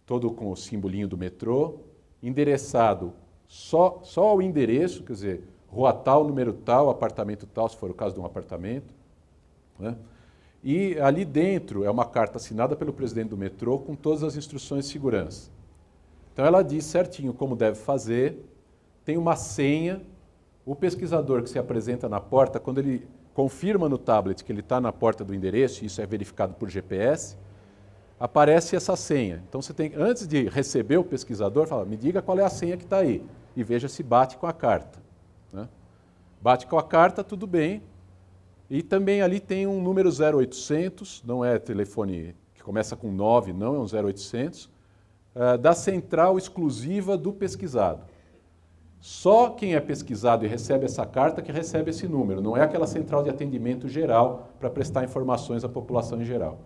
B: todo com o simbolinho do metrô, endereçado só ao endereço, quer dizer, rua tal, número tal, apartamento tal, se for o caso de um apartamento, né? E ali dentro é uma carta assinada pelo presidente do metrô com todas as instruções de segurança. Então ela diz certinho como deve fazer, tem uma senha, o pesquisador que se apresenta na porta, quando ele confirma no tablet que ele está na porta do endereço, e isso é verificado por GPS, aparece essa senha. Então você tem, antes de receber o pesquisador, fala, me diga qual é a senha que está aí, e veja se bate com a carta, né? Bate com a carta, tudo bem. E também ali tem um número 0800, não é telefone que começa com 9, não, é um 0800, da central exclusiva do pesquisado. Só quem é pesquisado e recebe essa carta que recebe esse número, não é aquela central de atendimento geral para prestar informações à população em geral.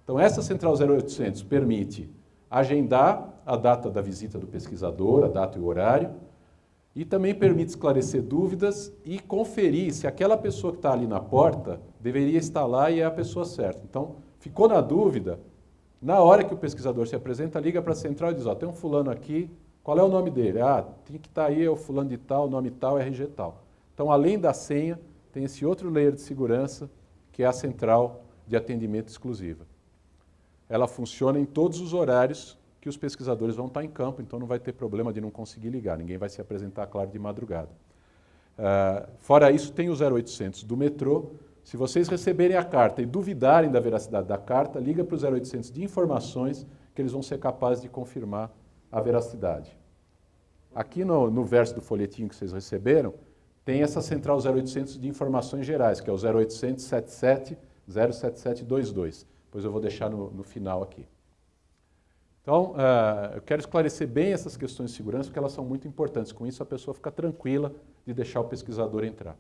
B: Então essa central 0800 permite agendar a data da visita do pesquisador, a data e o horário, e também permite esclarecer dúvidas e conferir se aquela pessoa que está ali na porta deveria estar lá e é a pessoa certa. Então, ficou na dúvida, na hora que o pesquisador se apresenta, liga para a central e diz, ó, tem um fulano aqui, qual é o nome dele? Ah, tem que estar aí, é o fulano de tal, nome tal, RG tal. Então, além da senha, tem esse outro layer de segurança, que é a central de atendimento exclusiva. Ela funciona em todos os horários que os pesquisadores vão estar em campo, então não vai ter problema de não conseguir ligar, ninguém vai se apresentar, claro, de madrugada. Fora isso, tem o 0800 do metrô. Se vocês receberem a carta e duvidarem da veracidade da carta, liga para o 0800 de informações, que eles vão ser capazes de confirmar a veracidade. Aqui no verso do folhetinho que vocês receberam, tem essa central 0800 de informações gerais, que é o 0800 77 07722. Depois eu vou deixar no final aqui. Então, eu quero esclarecer bem essas questões de segurança, porque elas são muito importantes. Com isso, a pessoa fica tranquila de deixar o pesquisador entrar.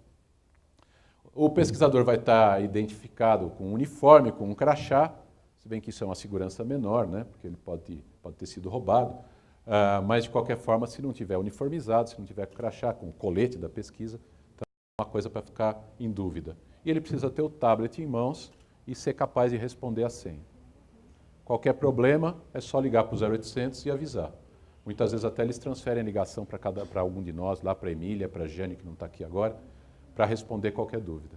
B: O pesquisador vai estar identificado com um uniforme, com um crachá, se bem que isso é uma segurança menor, né? Porque ele pode ter sido roubado. Mas, de qualquer forma, se não tiver uniformizado, se não tiver crachá, com o colete da pesquisa, então é uma coisa para ficar em dúvida. E ele precisa ter o tablet em mãos e ser capaz de responder a senha. Qualquer problema, é só ligar para o 0800 e avisar. Muitas vezes até eles transferem a ligação para algum de nós, lá para a Emília, para a Jane, que não está aqui agora, para responder qualquer dúvida.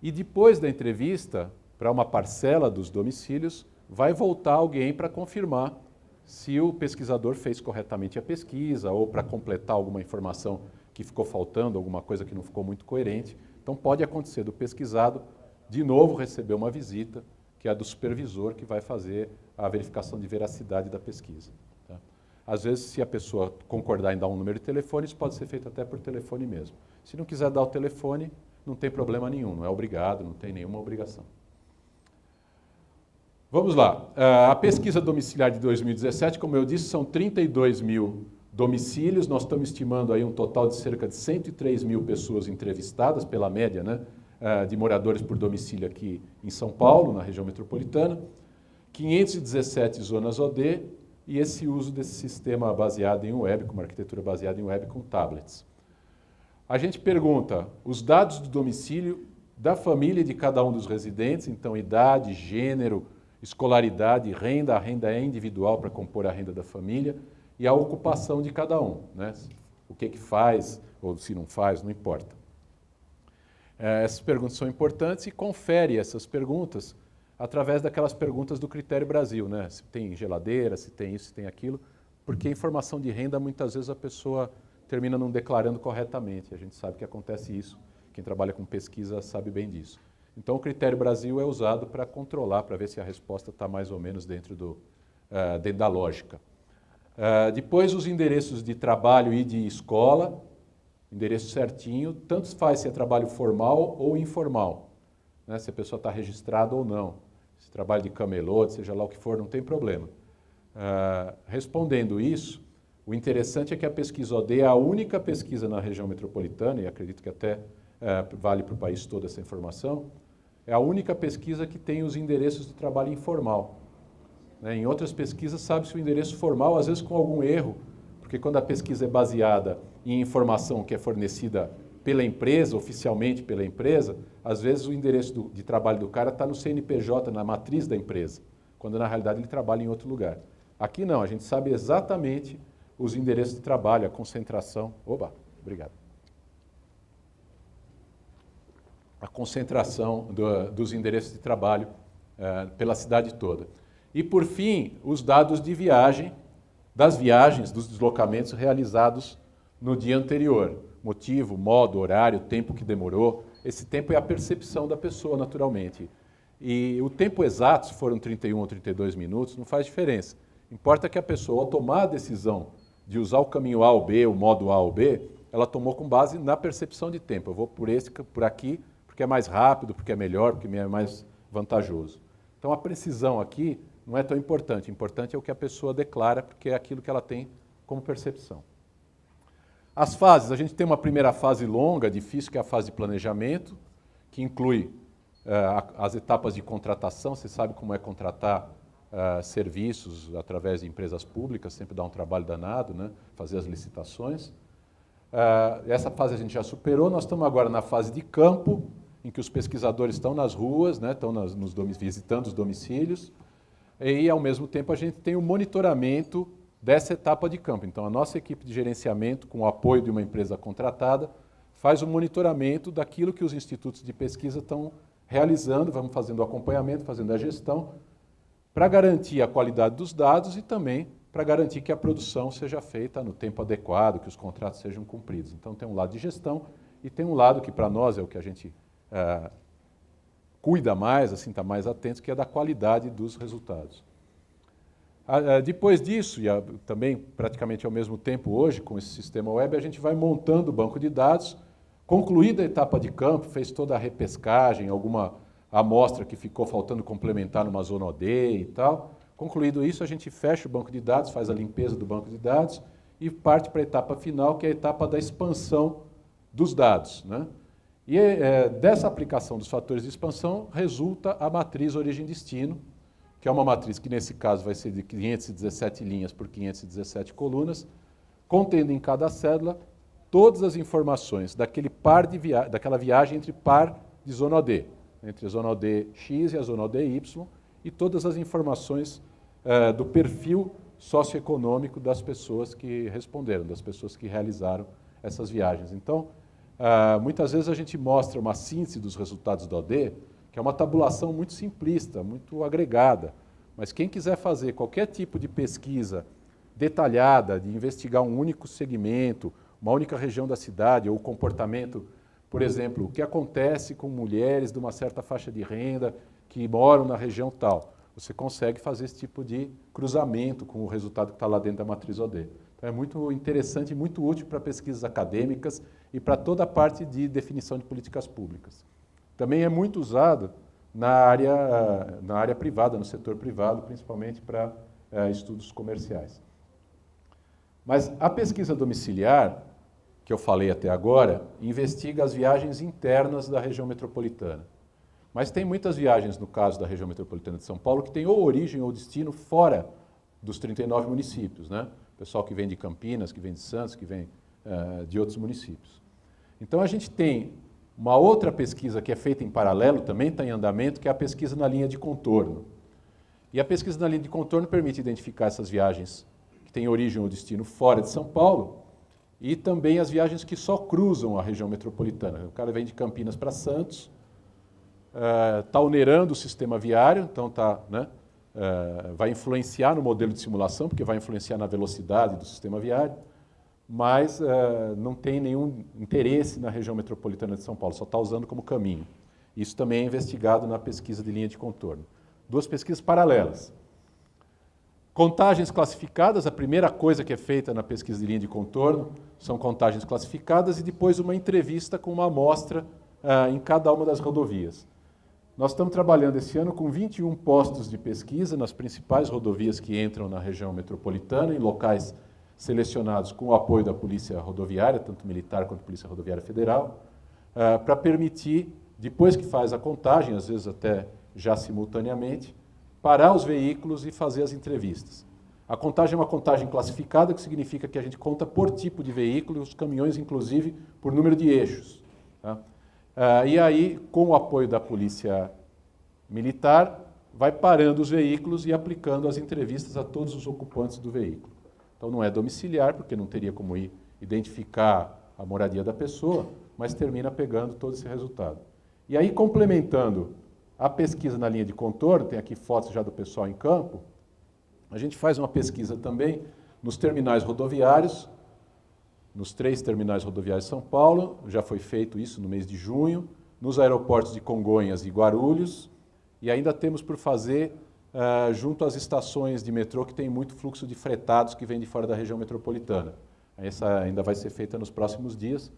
B: E depois da entrevista, para uma parcela dos domicílios, vai voltar alguém para confirmar se o pesquisador fez corretamente a pesquisa ou para completar alguma informação que ficou faltando, alguma coisa que não ficou muito coerente. Então pode acontecer do pesquisado de novo receber uma visita, que é a do supervisor, que vai fazer a verificação de veracidade da pesquisa. Tá? Às vezes, se a pessoa concordar em dar um número de telefone, isso pode ser feito até por telefone mesmo. Se não quiser dar o telefone, não tem problema nenhum, não é obrigado, não tem nenhuma obrigação. Vamos lá. A pesquisa domiciliar de 2017, como eu disse, são 32 mil domicílios. Nós estamos estimando aí um total de cerca de 103 mil pessoas entrevistadas, pela média, né, de moradores por domicílio aqui em São Paulo, na região metropolitana. 517 zonas OD e esse uso desse sistema baseado em web, com uma arquitetura baseada em web com tablets. A gente pergunta os dados do domicílio da família de cada um dos residentes, então idade, gênero, escolaridade, renda, a renda é individual para compor a renda da família, e a ocupação de cada um, né? O que faz, ou se não faz, não importa. Essas perguntas são importantes e confere essas perguntas através daquelas perguntas do Critério Brasil, né? Se tem geladeira, se tem isso, se tem aquilo, porque informação de renda, muitas vezes a pessoa termina não declarando corretamente. A gente sabe que acontece isso, quem trabalha com pesquisa sabe bem disso. Então o Critério Brasil é usado para controlar, para ver se a resposta está mais ou menos dentro da lógica. Depois os endereços de trabalho e de escola, endereço certinho, tanto faz se é trabalho formal ou informal, né? Se a pessoa está registrada ou não, se trabalho de camelô, seja lá o que for, não tem problema. Respondendo isso, o interessante é que a pesquisa OD é a única pesquisa na região metropolitana, e acredito que até vale para o país todo essa informação, é a única pesquisa que tem os endereços de trabalho informal. Em outras pesquisas, sabe-se o endereço formal, às vezes com algum erro, porque quando a pesquisa é baseada em informação que é fornecida pela empresa, oficialmente pela empresa, às vezes o endereço de trabalho do cara está no CNPJ, na matriz da empresa, quando na realidade ele trabalha em outro lugar. Aqui não, a gente sabe exatamente os endereços de trabalho, a concentração. Oba, obrigado. A concentração dos endereços de trabalho pela cidade toda. E, por fim, os dados de viagem, das viagens, dos deslocamentos realizados no dia anterior. Motivo, modo, horário, tempo que demorou. Esse tempo é a percepção da pessoa, naturalmente. E o tempo exato, se foram 31 ou 32 minutos, não faz diferença. Importa que a pessoa, ao tomar a decisão de usar o caminho A ou B, o modo A ou B, ela tomou com base na percepção de tempo. Eu vou por aqui, porque é mais rápido, porque é melhor, porque é mais vantajoso. Então, a precisão aqui não é tão importante. O importante é o que a pessoa declara, porque é aquilo que ela tem como percepção. As fases. A gente tem uma primeira fase longa, difícil, que é a fase de planejamento, que inclui as etapas de contratação. Você sabe como é contratar serviços através de empresas públicas, sempre dá um trabalho danado, né? Fazer as licitações. Essa fase a gente já superou. Nós estamos agora na fase de campo, em que os pesquisadores estão nas ruas, né? Estão visitando os domicílios, e, ao mesmo tempo, a gente tem o monitoramento dessa etapa de campo. Então, a nossa equipe de gerenciamento, com o apoio de uma empresa contratada, faz o monitoramento daquilo que os institutos de pesquisa estão realizando, vamos fazendo o acompanhamento, fazendo a gestão, para garantir a qualidade dos dados e também para garantir que a produção seja feita no tempo adequado, que os contratos sejam cumpridos. Então, tem um lado de gestão e tem um lado que, para nós, é o que a gente cuida mais, assim, está mais atento, que é da qualidade dos resultados. Depois disso, e também praticamente ao mesmo tempo hoje, com esse sistema web, a gente vai montando o banco de dados. Concluída a etapa de campo, fez toda a repescagem, alguma amostra que ficou faltando complementar numa zona OD e tal. Concluído isso, a gente fecha o banco de dados, faz a limpeza do banco de dados e parte para a etapa final, que é a etapa da expansão dos dados, né? E dessa aplicação dos fatores de expansão resulta a matriz origem-destino, que é uma matriz que, nesse caso, vai ser de 517 linhas por 517 colunas, contendo em cada cédula todas as informações daquela viagem entre par de zona OD, entre a zona OD X e a zona OD Y, e todas as informações do perfil socioeconômico das pessoas que responderam, das pessoas que realizaram essas viagens. Então, muitas vezes a gente mostra uma síntese dos resultados da OD, que é uma tabulação muito simplista, muito agregada. Mas quem quiser fazer qualquer tipo de pesquisa detalhada, de investigar um único segmento, uma única região da cidade, ou o comportamento, por exemplo, o que acontece com mulheres de uma certa faixa de renda que moram na região tal, você consegue fazer esse tipo de cruzamento com o resultado que está lá dentro da matriz OD. Então é muito interessante e muito útil para pesquisas acadêmicas e para toda a parte de definição de políticas públicas. Também é muito usado na área privada, no setor privado, principalmente para estudos comerciais. Mas a pesquisa domiciliar, que eu falei até agora, investiga as viagens internas da região metropolitana. Mas tem muitas viagens, no caso da região metropolitana de São Paulo, que tem ou origem ou destino fora dos 39 municípios, né? Pessoal que vem de Campinas, que vem de Santos, que vem de outros municípios. Então, a gente tem uma outra pesquisa que é feita em paralelo, também está em andamento, que é a pesquisa na linha de contorno. E a pesquisa na linha de contorno permite identificar essas viagens que têm origem ou destino fora de São Paulo, e também as viagens que só cruzam a região metropolitana. O cara vem de Campinas para Santos, está onerando o sistema viário, então vai influenciar no modelo de simulação, porque vai influenciar na velocidade do sistema viário, mas não tem nenhum interesse na região metropolitana de São Paulo, só está usando como caminho. Isso também é investigado na pesquisa de linha de contorno. Duas pesquisas paralelas. Contagens classificadas, a primeira coisa que é feita na pesquisa de linha de contorno são contagens classificadas e depois uma entrevista com uma amostra em cada uma das rodovias. Nós estamos trabalhando esse ano com 21 postos de pesquisa nas principais rodovias que entram na região metropolitana, em locais selecionados com o apoio da Polícia Rodoviária, tanto militar quanto Polícia Rodoviária Federal, para permitir, depois que faz a contagem, às vezes até já simultaneamente, parar os veículos e fazer as entrevistas. A contagem é uma contagem classificada, que significa que a gente conta por tipo de veículo, os caminhões, inclusive, por número de eixos. Tá? E aí, com o apoio da Polícia Militar, vai parando os veículos e aplicando as entrevistas a todos os ocupantes do veículo. Então não é domiciliar, porque não teria como ir identificar a moradia da pessoa, mas termina pegando todo esse resultado. E aí, complementando a pesquisa na linha de contorno, tem aqui fotos já do pessoal em campo, a gente faz uma pesquisa também nos terminais rodoviários, nos 3 terminais rodoviários de São Paulo, já foi feito isso no mês de junho, nos aeroportos de Congonhas e Guarulhos, e ainda temos por fazer junto às estações de metrô que tem muito fluxo de fretados que vem de fora da região metropolitana. Essa ainda vai ser feita nos próximos dias,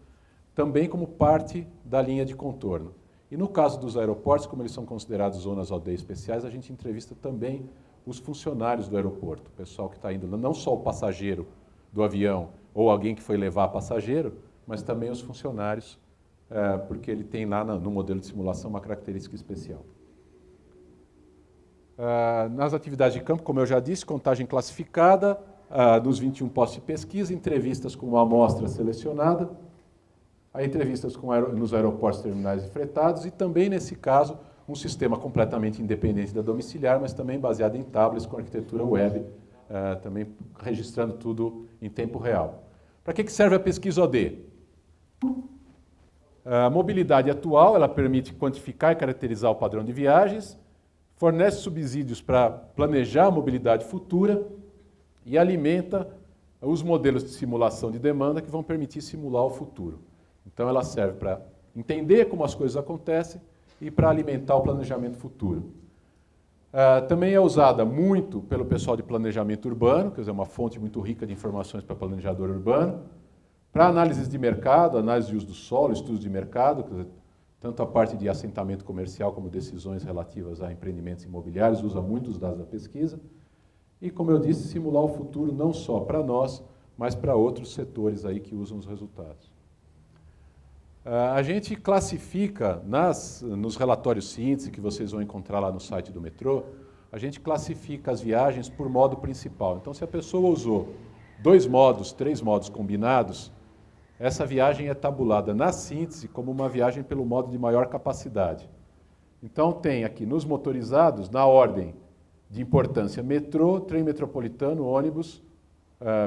B: também como parte da linha de contorno. E no caso dos aeroportos, como eles são considerados zonas OD especiais, a gente entrevista também os funcionários do aeroporto, o pessoal que está indo, não só o passageiro do avião ou alguém que foi levar passageiro, mas também os funcionários, porque ele tem lá no modelo de simulação uma característica especial. Nas atividades de campo, como eu já disse, contagem classificada, dos 21 postos de pesquisa, entrevistas com uma amostra selecionada, entrevistas nos aeroportos, terminais e fretados, e também, nesse caso, um sistema completamente independente da domiciliar, mas também baseado em tablets com arquitetura web, também registrando tudo em tempo real. Para que serve a pesquisa OD? A mobilidade atual, ela permite quantificar e caracterizar o padrão de viagens, fornece subsídios para planejar a mobilidade futura e alimenta os modelos de simulação de demanda que vão permitir simular o futuro. Então, ela serve para entender como as coisas acontecem e para alimentar o planejamento futuro. Também é usada muito pelo pessoal de planejamento urbano, quer dizer, uma fonte muito rica de informações para planejador urbano, para análises de mercado, análise de uso do solo, estudos de mercado, quer dizer, tanto a parte de assentamento comercial como decisões relativas a empreendimentos imobiliários, usa muito os dados da pesquisa. E, como eu disse, simular o futuro não só para nós, mas para outros setores aí que usam os resultados. A gente classifica, nos relatórios síntese que vocês vão encontrar lá no site do metrô, a gente classifica as viagens por modo principal. Então, se a pessoa usou 2 modos, 3 modos combinados, essa viagem é tabulada na síntese como uma viagem pelo modo de maior capacidade. Então, tem aqui nos motorizados, na ordem de importância, metrô, trem metropolitano, ônibus,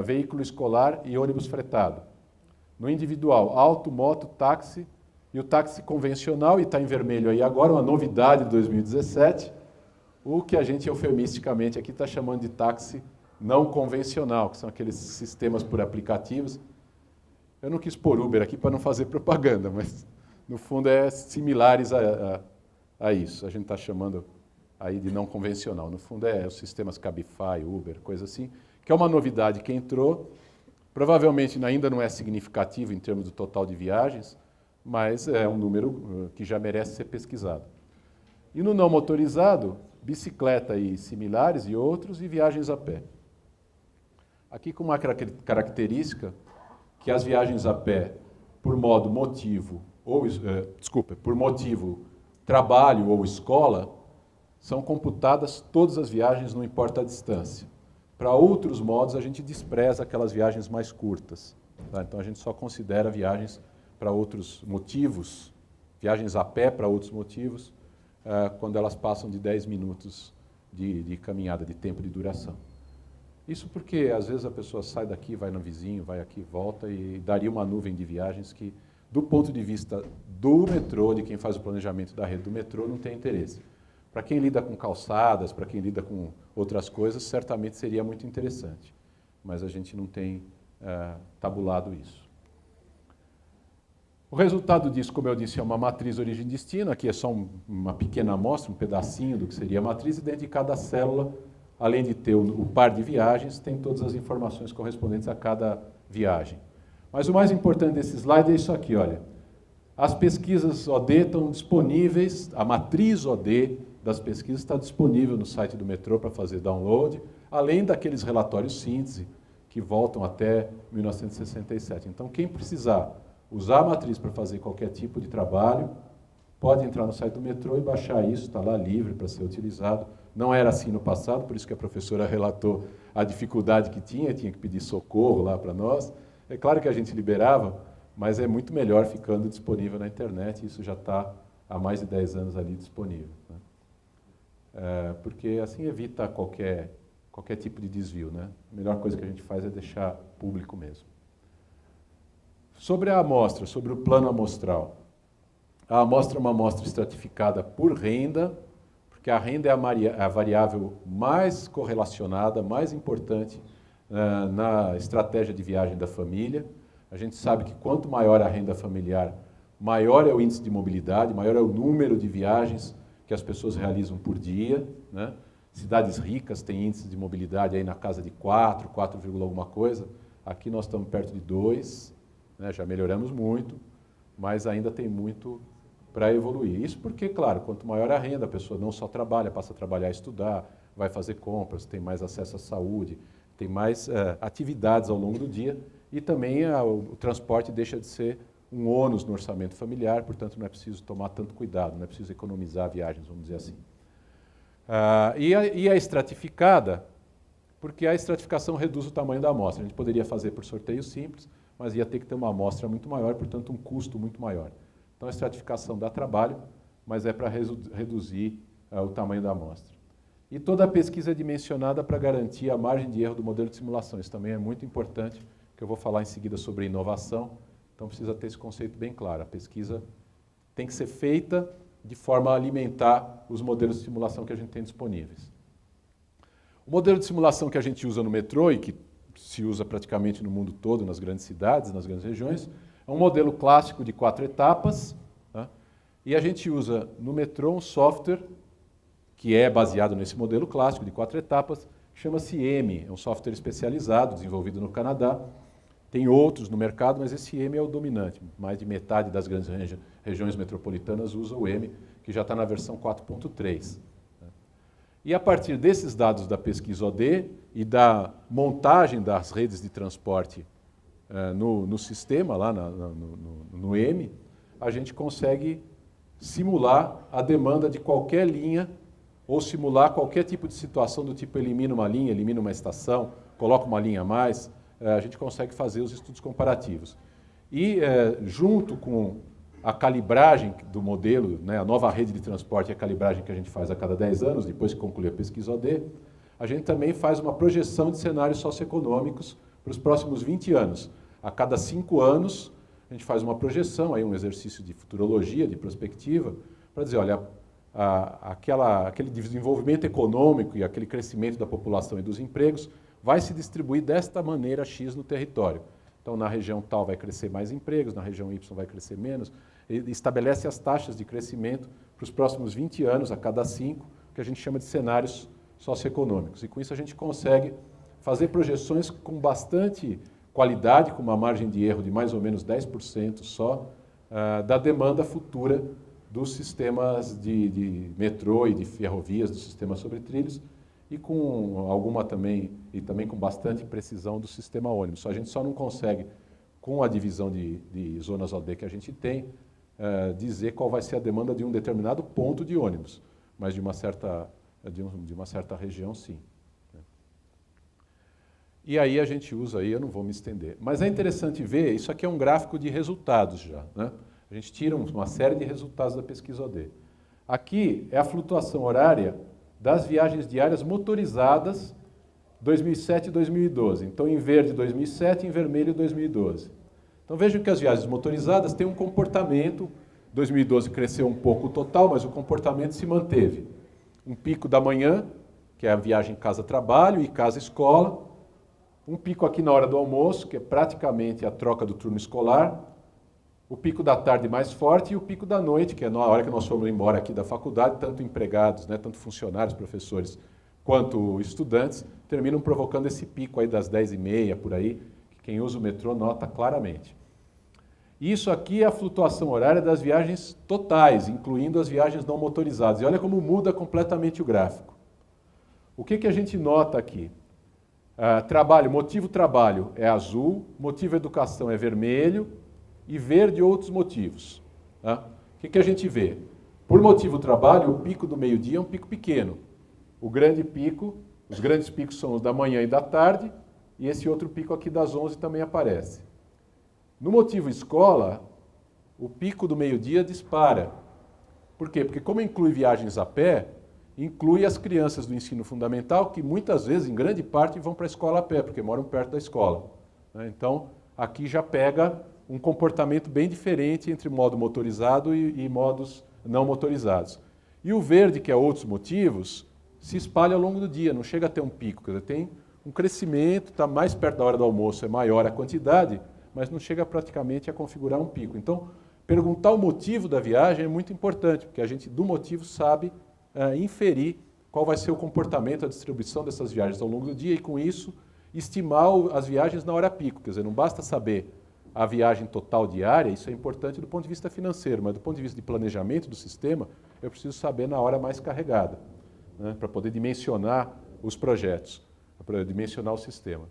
B: veículo escolar e ônibus fretado. No individual, auto, moto, táxi e o táxi convencional, e está em vermelho aí agora, uma novidade de 2017, o que a gente eufemisticamente aqui está chamando de táxi não convencional, que são aqueles sistemas por aplicativos. Eu não quis pôr Uber aqui para não fazer propaganda, mas no fundo é similares a isso. A gente está chamando aí de não convencional. No fundo é os sistemas Cabify, Uber, coisa assim, que é uma novidade que entrou. Provavelmente ainda não é significativo em termos do total de viagens, mas é um número que já merece ser pesquisado. E no não motorizado, bicicleta e similares e outros, e viagens a pé. Aqui com uma característica que as viagens a pé, por motivo trabalho ou escola, são computadas todas as viagens, não importa a distância. Para outros modos, a gente despreza aquelas viagens mais curtas. Tá? Então, a gente só considera viagens para outros motivos, viagens a pé para outros motivos, quando elas passam de 10 minutos de caminhada, de tempo de duração. Isso porque, às vezes, a pessoa sai daqui, vai no vizinho, vai aqui, volta e daria uma nuvem de viagens que, do ponto de vista do metrô, de quem faz o planejamento da rede do metrô, não tem interesse. Para quem lida com calçadas, para quem lida com outras coisas, certamente seria muito interessante. Mas a gente não tem tabulado isso. O resultado disso, como eu disse, é uma matriz origem-destino. Aqui é só uma pequena amostra, um pedacinho do que seria a matriz, e dentro de cada célula, além de ter o par de viagens, tem todas as informações correspondentes a cada viagem. Mas o mais importante desse slide é isso aqui, olha. As pesquisas OD estão disponíveis, a matriz OD das pesquisas está disponível no site do metrô para fazer download, além daqueles relatórios síntese que voltam até 1967. Então, quem precisar usar a matriz para fazer qualquer tipo de trabalho, pode entrar no site do metrô e baixar isso, está lá livre para ser utilizado. Não era assim no passado, por isso que a professora relatou a dificuldade que tinha que pedir socorro lá para nós. É claro que a gente liberava, mas é muito melhor ficando disponível na internet, e isso já está há mais de 10 anos ali disponível. Né? Porque assim evita qualquer tipo de desvio. Né? A melhor coisa que a gente faz é deixar público mesmo. Sobre a amostra, sobre o plano amostral. A amostra é uma amostra estratificada por renda, porque a renda é a variável mais correlacionada, mais importante na estratégia de viagem da família. A gente sabe que quanto maior a renda familiar, maior é o índice de mobilidade, maior é o número de viagens que as pessoas realizam por dia. Né? Cidades ricas têm índice de mobilidade aí na casa de 4, alguma coisa. Aqui nós estamos perto de 2, né? Já melhoramos muito, mas ainda tem muito para evoluir. Isso porque, claro, quanto maior a renda, a pessoa não só trabalha, passa a trabalhar e estudar, vai fazer compras, tem mais acesso à saúde, tem mais atividades ao longo do dia, e também o transporte deixa de ser um ônus no orçamento familiar, portanto não é preciso tomar tanto cuidado, não é preciso economizar viagens, vamos dizer assim. E a estratificada, porque a estratificação reduz o tamanho da amostra. A gente poderia fazer por sorteio simples, mas ia ter que ter uma amostra muito maior, portanto um custo muito maior. Então a estratificação dá trabalho, mas é para reduzir o tamanho da amostra. E toda a pesquisa é dimensionada para garantir a margem de erro do modelo de simulação. Isso também é muito importante, que eu vou falar em seguida sobre inovação, então precisa ter esse conceito bem claro. A pesquisa tem que ser feita de forma a alimentar os modelos de simulação que a gente tem disponíveis. O modelo de simulação que a gente usa no metrô e que se usa praticamente no mundo todo, nas grandes cidades, nas grandes regiões, é um modelo clássico de 4 etapas, tá? E a gente usa no metrô um software que é baseado nesse modelo clássico de 4 etapas, chama-se EME, é um software especializado, desenvolvido no Canadá. Tem outros no mercado, mas esse EME é o dominante. Mais de metade das grandes regiões metropolitanas usa o EME, que já está na versão 4.3. E a partir desses dados da pesquisa OD e da montagem das redes de transporte no sistema, lá no EME, a gente consegue simular a demanda de qualquer linha ou simular qualquer tipo de situação do tipo elimina uma linha, elimina uma estação, coloca uma linha a mais, a gente consegue fazer os estudos comparativos. E junto com a calibragem do modelo, né, a nova rede de transporte e a calibragem que a gente faz a cada 10 anos, depois que conclui a pesquisa OD, a gente também faz uma projeção de cenários socioeconômicos para os próximos 20 anos. A cada 5 anos, a gente faz uma projeção, aí um exercício de futurologia, de prospectiva, para dizer, olha, aquele desenvolvimento econômico e aquele crescimento da população e dos empregos vai se distribuir desta maneira X no território. Então, na região tal vai crescer mais empregos, na região Y vai crescer menos. Ele estabelece as taxas de crescimento para os próximos 20 anos, a cada 5, que a gente chama de cenários socioeconômicos. E com isso a gente consegue fazer projeções com bastante qualidade, com uma margem de erro de mais ou menos 10% só, da demanda futura dos sistemas de metrô e de ferrovias, do sistema sobre trilhos, e com alguma também com bastante precisão do sistema ônibus. A gente só não consegue, com a divisão de zonas OD que a gente tem, dizer qual vai ser a demanda de um determinado ponto de ônibus, mas de uma certa região, sim. E aí a gente usa, aí eu não vou me estender. Mas é interessante ver, isso aqui é um gráfico de resultados já, né? A gente tira uma série de resultados da pesquisa OD. Aqui é a flutuação horária das viagens diárias motorizadas 2007 e 2012. Então, em verde 2007, em vermelho 2012. Então, vejam que as viagens motorizadas têm um comportamento. 2012 cresceu um pouco o total, mas o comportamento se manteve. Um pico da manhã, que é a viagem casa-trabalho e casa-escola. Um pico aqui na hora do almoço, que é praticamente a troca do turno escolar. O pico da tarde mais forte e o pico da noite, que é na hora que nós fomos embora aqui da faculdade, tanto empregados, né, tanto funcionários, professores, quanto estudantes, terminam provocando esse pico aí das 10h30, por aí, que quem usa o metrô nota claramente. Isso aqui é a flutuação horária das viagens totais, incluindo as viagens não motorizadas. E olha como muda completamente o gráfico. O que a gente nota aqui? Trabalho, motivo trabalho é azul, motivo educação é vermelho, e verde outros motivos. Tá? O que a gente vê? Por motivo trabalho, o pico do meio-dia é um pico pequeno. O grande pico, os grandes picos são os da manhã e da tarde, e esse outro pico aqui das 11 também aparece. No motivo escola, o pico do meio-dia dispara. Por quê? Porque como inclui viagens a pé, inclui as crianças do ensino fundamental, que muitas vezes, em grande parte, vão para a escola a pé, porque moram perto da escola. Então, aqui já pega um comportamento bem diferente entre modo motorizado e modos não motorizados. E o verde, que é outros motivos, se espalha ao longo do dia, não chega a ter um pico. Quer dizer, tem um crescimento, está mais perto da hora do almoço, é maior a quantidade, mas não chega praticamente a configurar um pico. Então, perguntar o motivo da viagem é muito importante, porque a gente, do motivo, sabe inferir qual vai ser o comportamento, a distribuição dessas viagens ao longo do dia e, com isso, estimar as viagens na hora pico. Quer dizer, não basta saber a viagem total diária, isso é importante do ponto de vista financeiro, mas do ponto de vista de planejamento do sistema, eu preciso saber na hora mais carregada, né, para poder dimensionar os projetos, para dimensionar o sistema.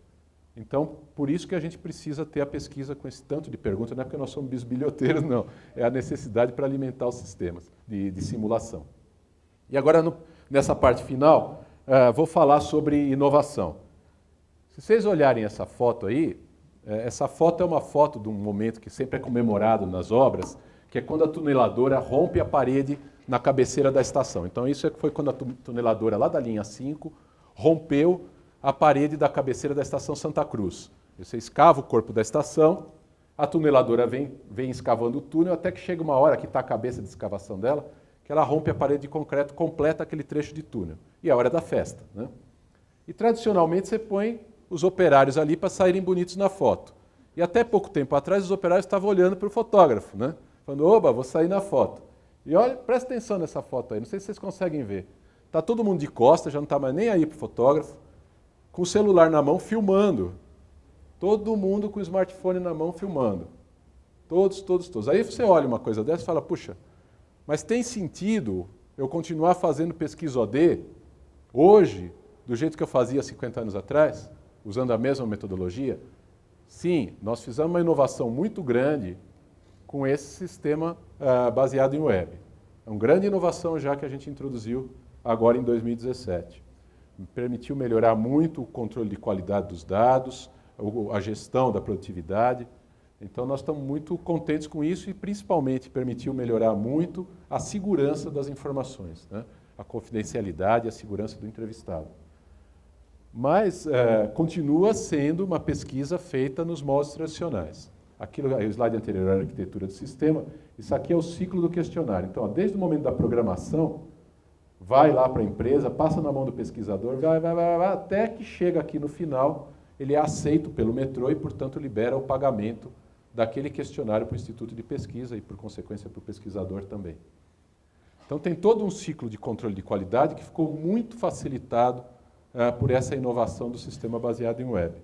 B: Então, por isso que a gente precisa ter a pesquisa com esse tanto de perguntas, não é porque nós somos bisbilhoteiros, não, é a necessidade para alimentar os sistemas de simulação. E agora, nessa parte final, vou falar sobre inovação. Se vocês olharem essa foto aí, essa foto é uma foto de um momento que sempre é comemorado nas obras, que é quando a tuneladora rompe a parede na cabeceira da estação. Então isso foi quando a tuneladora lá da linha 5 rompeu a parede da cabeceira da estação Santa Cruz. Você escava o corpo da estação, a tuneladora vem escavando o túnel, até que chega uma hora, que está a cabeça de escavação dela, que ela rompe a parede de concreto, completa aquele trecho de túnel. E é a hora da festa, né? E tradicionalmente você põe os operários ali para saírem bonitos na foto. E até pouco tempo atrás os operários estavam olhando para o fotógrafo, né? Falando, oba, vou sair na foto. E olha, presta atenção nessa foto aí, não sei se vocês conseguem ver. Está todo mundo de costas, já não está mais nem aí para o fotógrafo, com o celular na mão, filmando. Todo mundo com o smartphone na mão, filmando. Todos. Aí você olha uma coisa dessa e fala, puxa, mas tem sentido eu continuar fazendo pesquisa OD hoje, do jeito que eu fazia 50 anos atrás? Usando a mesma metodologia? Sim, nós fizemos uma inovação muito grande com esse sistema baseado em web. É uma grande inovação já que a gente introduziu agora em 2017. Permitiu melhorar muito o controle de qualidade dos dados, a gestão da produtividade. Então nós estamos muito contentes com isso e principalmente permitiu melhorar muito a segurança das informações, né? A confidencialidade e a segurança do entrevistado. Mas continua sendo uma pesquisa feita nos moldes tradicionais. Aquilo, o slide anterior era a arquitetura do sistema, isso aqui é o ciclo do questionário. Então, desde o momento da programação, vai lá para a empresa, passa na mão do pesquisador, vai, até que chega aqui no final, ele é aceito pelo metrô e, portanto, libera o pagamento daquele questionário para o Instituto de Pesquisa e, por consequência, para o pesquisador também. Então, tem todo um ciclo de controle de qualidade que ficou muito facilitado por essa inovação do sistema baseado em web.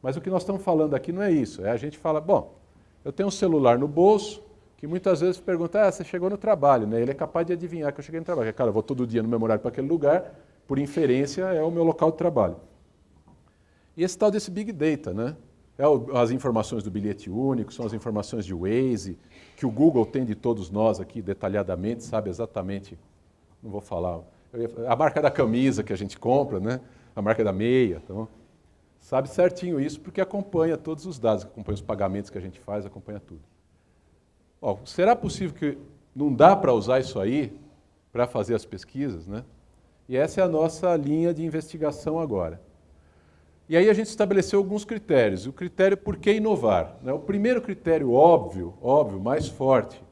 B: Mas o que nós estamos falando aqui não é isso. A gente fala, bom, eu tenho um celular no bolso, que muitas vezes pergunta, você chegou no trabalho, né? Ele é capaz de adivinhar que eu cheguei no trabalho. Cara, eu vou todo dia no meu horário para aquele lugar, por inferência é o meu local de trabalho. E esse tal desse Big Data, né? As informações do bilhete único, são as informações de Waze, que o Google tem de todos nós aqui detalhadamente, sabe exatamente, não vou falar, a marca da camisa que a gente compra, né? A marca da meia, então, sabe certinho isso porque acompanha todos os dados, acompanha os pagamentos que a gente faz, acompanha tudo. Será possível que não dá para usar isso aí para fazer as pesquisas, né? E essa é a nossa linha de investigação agora. E aí a gente estabeleceu alguns critérios. O critério por que inovar, né? O primeiro critério óbvio, mais forte,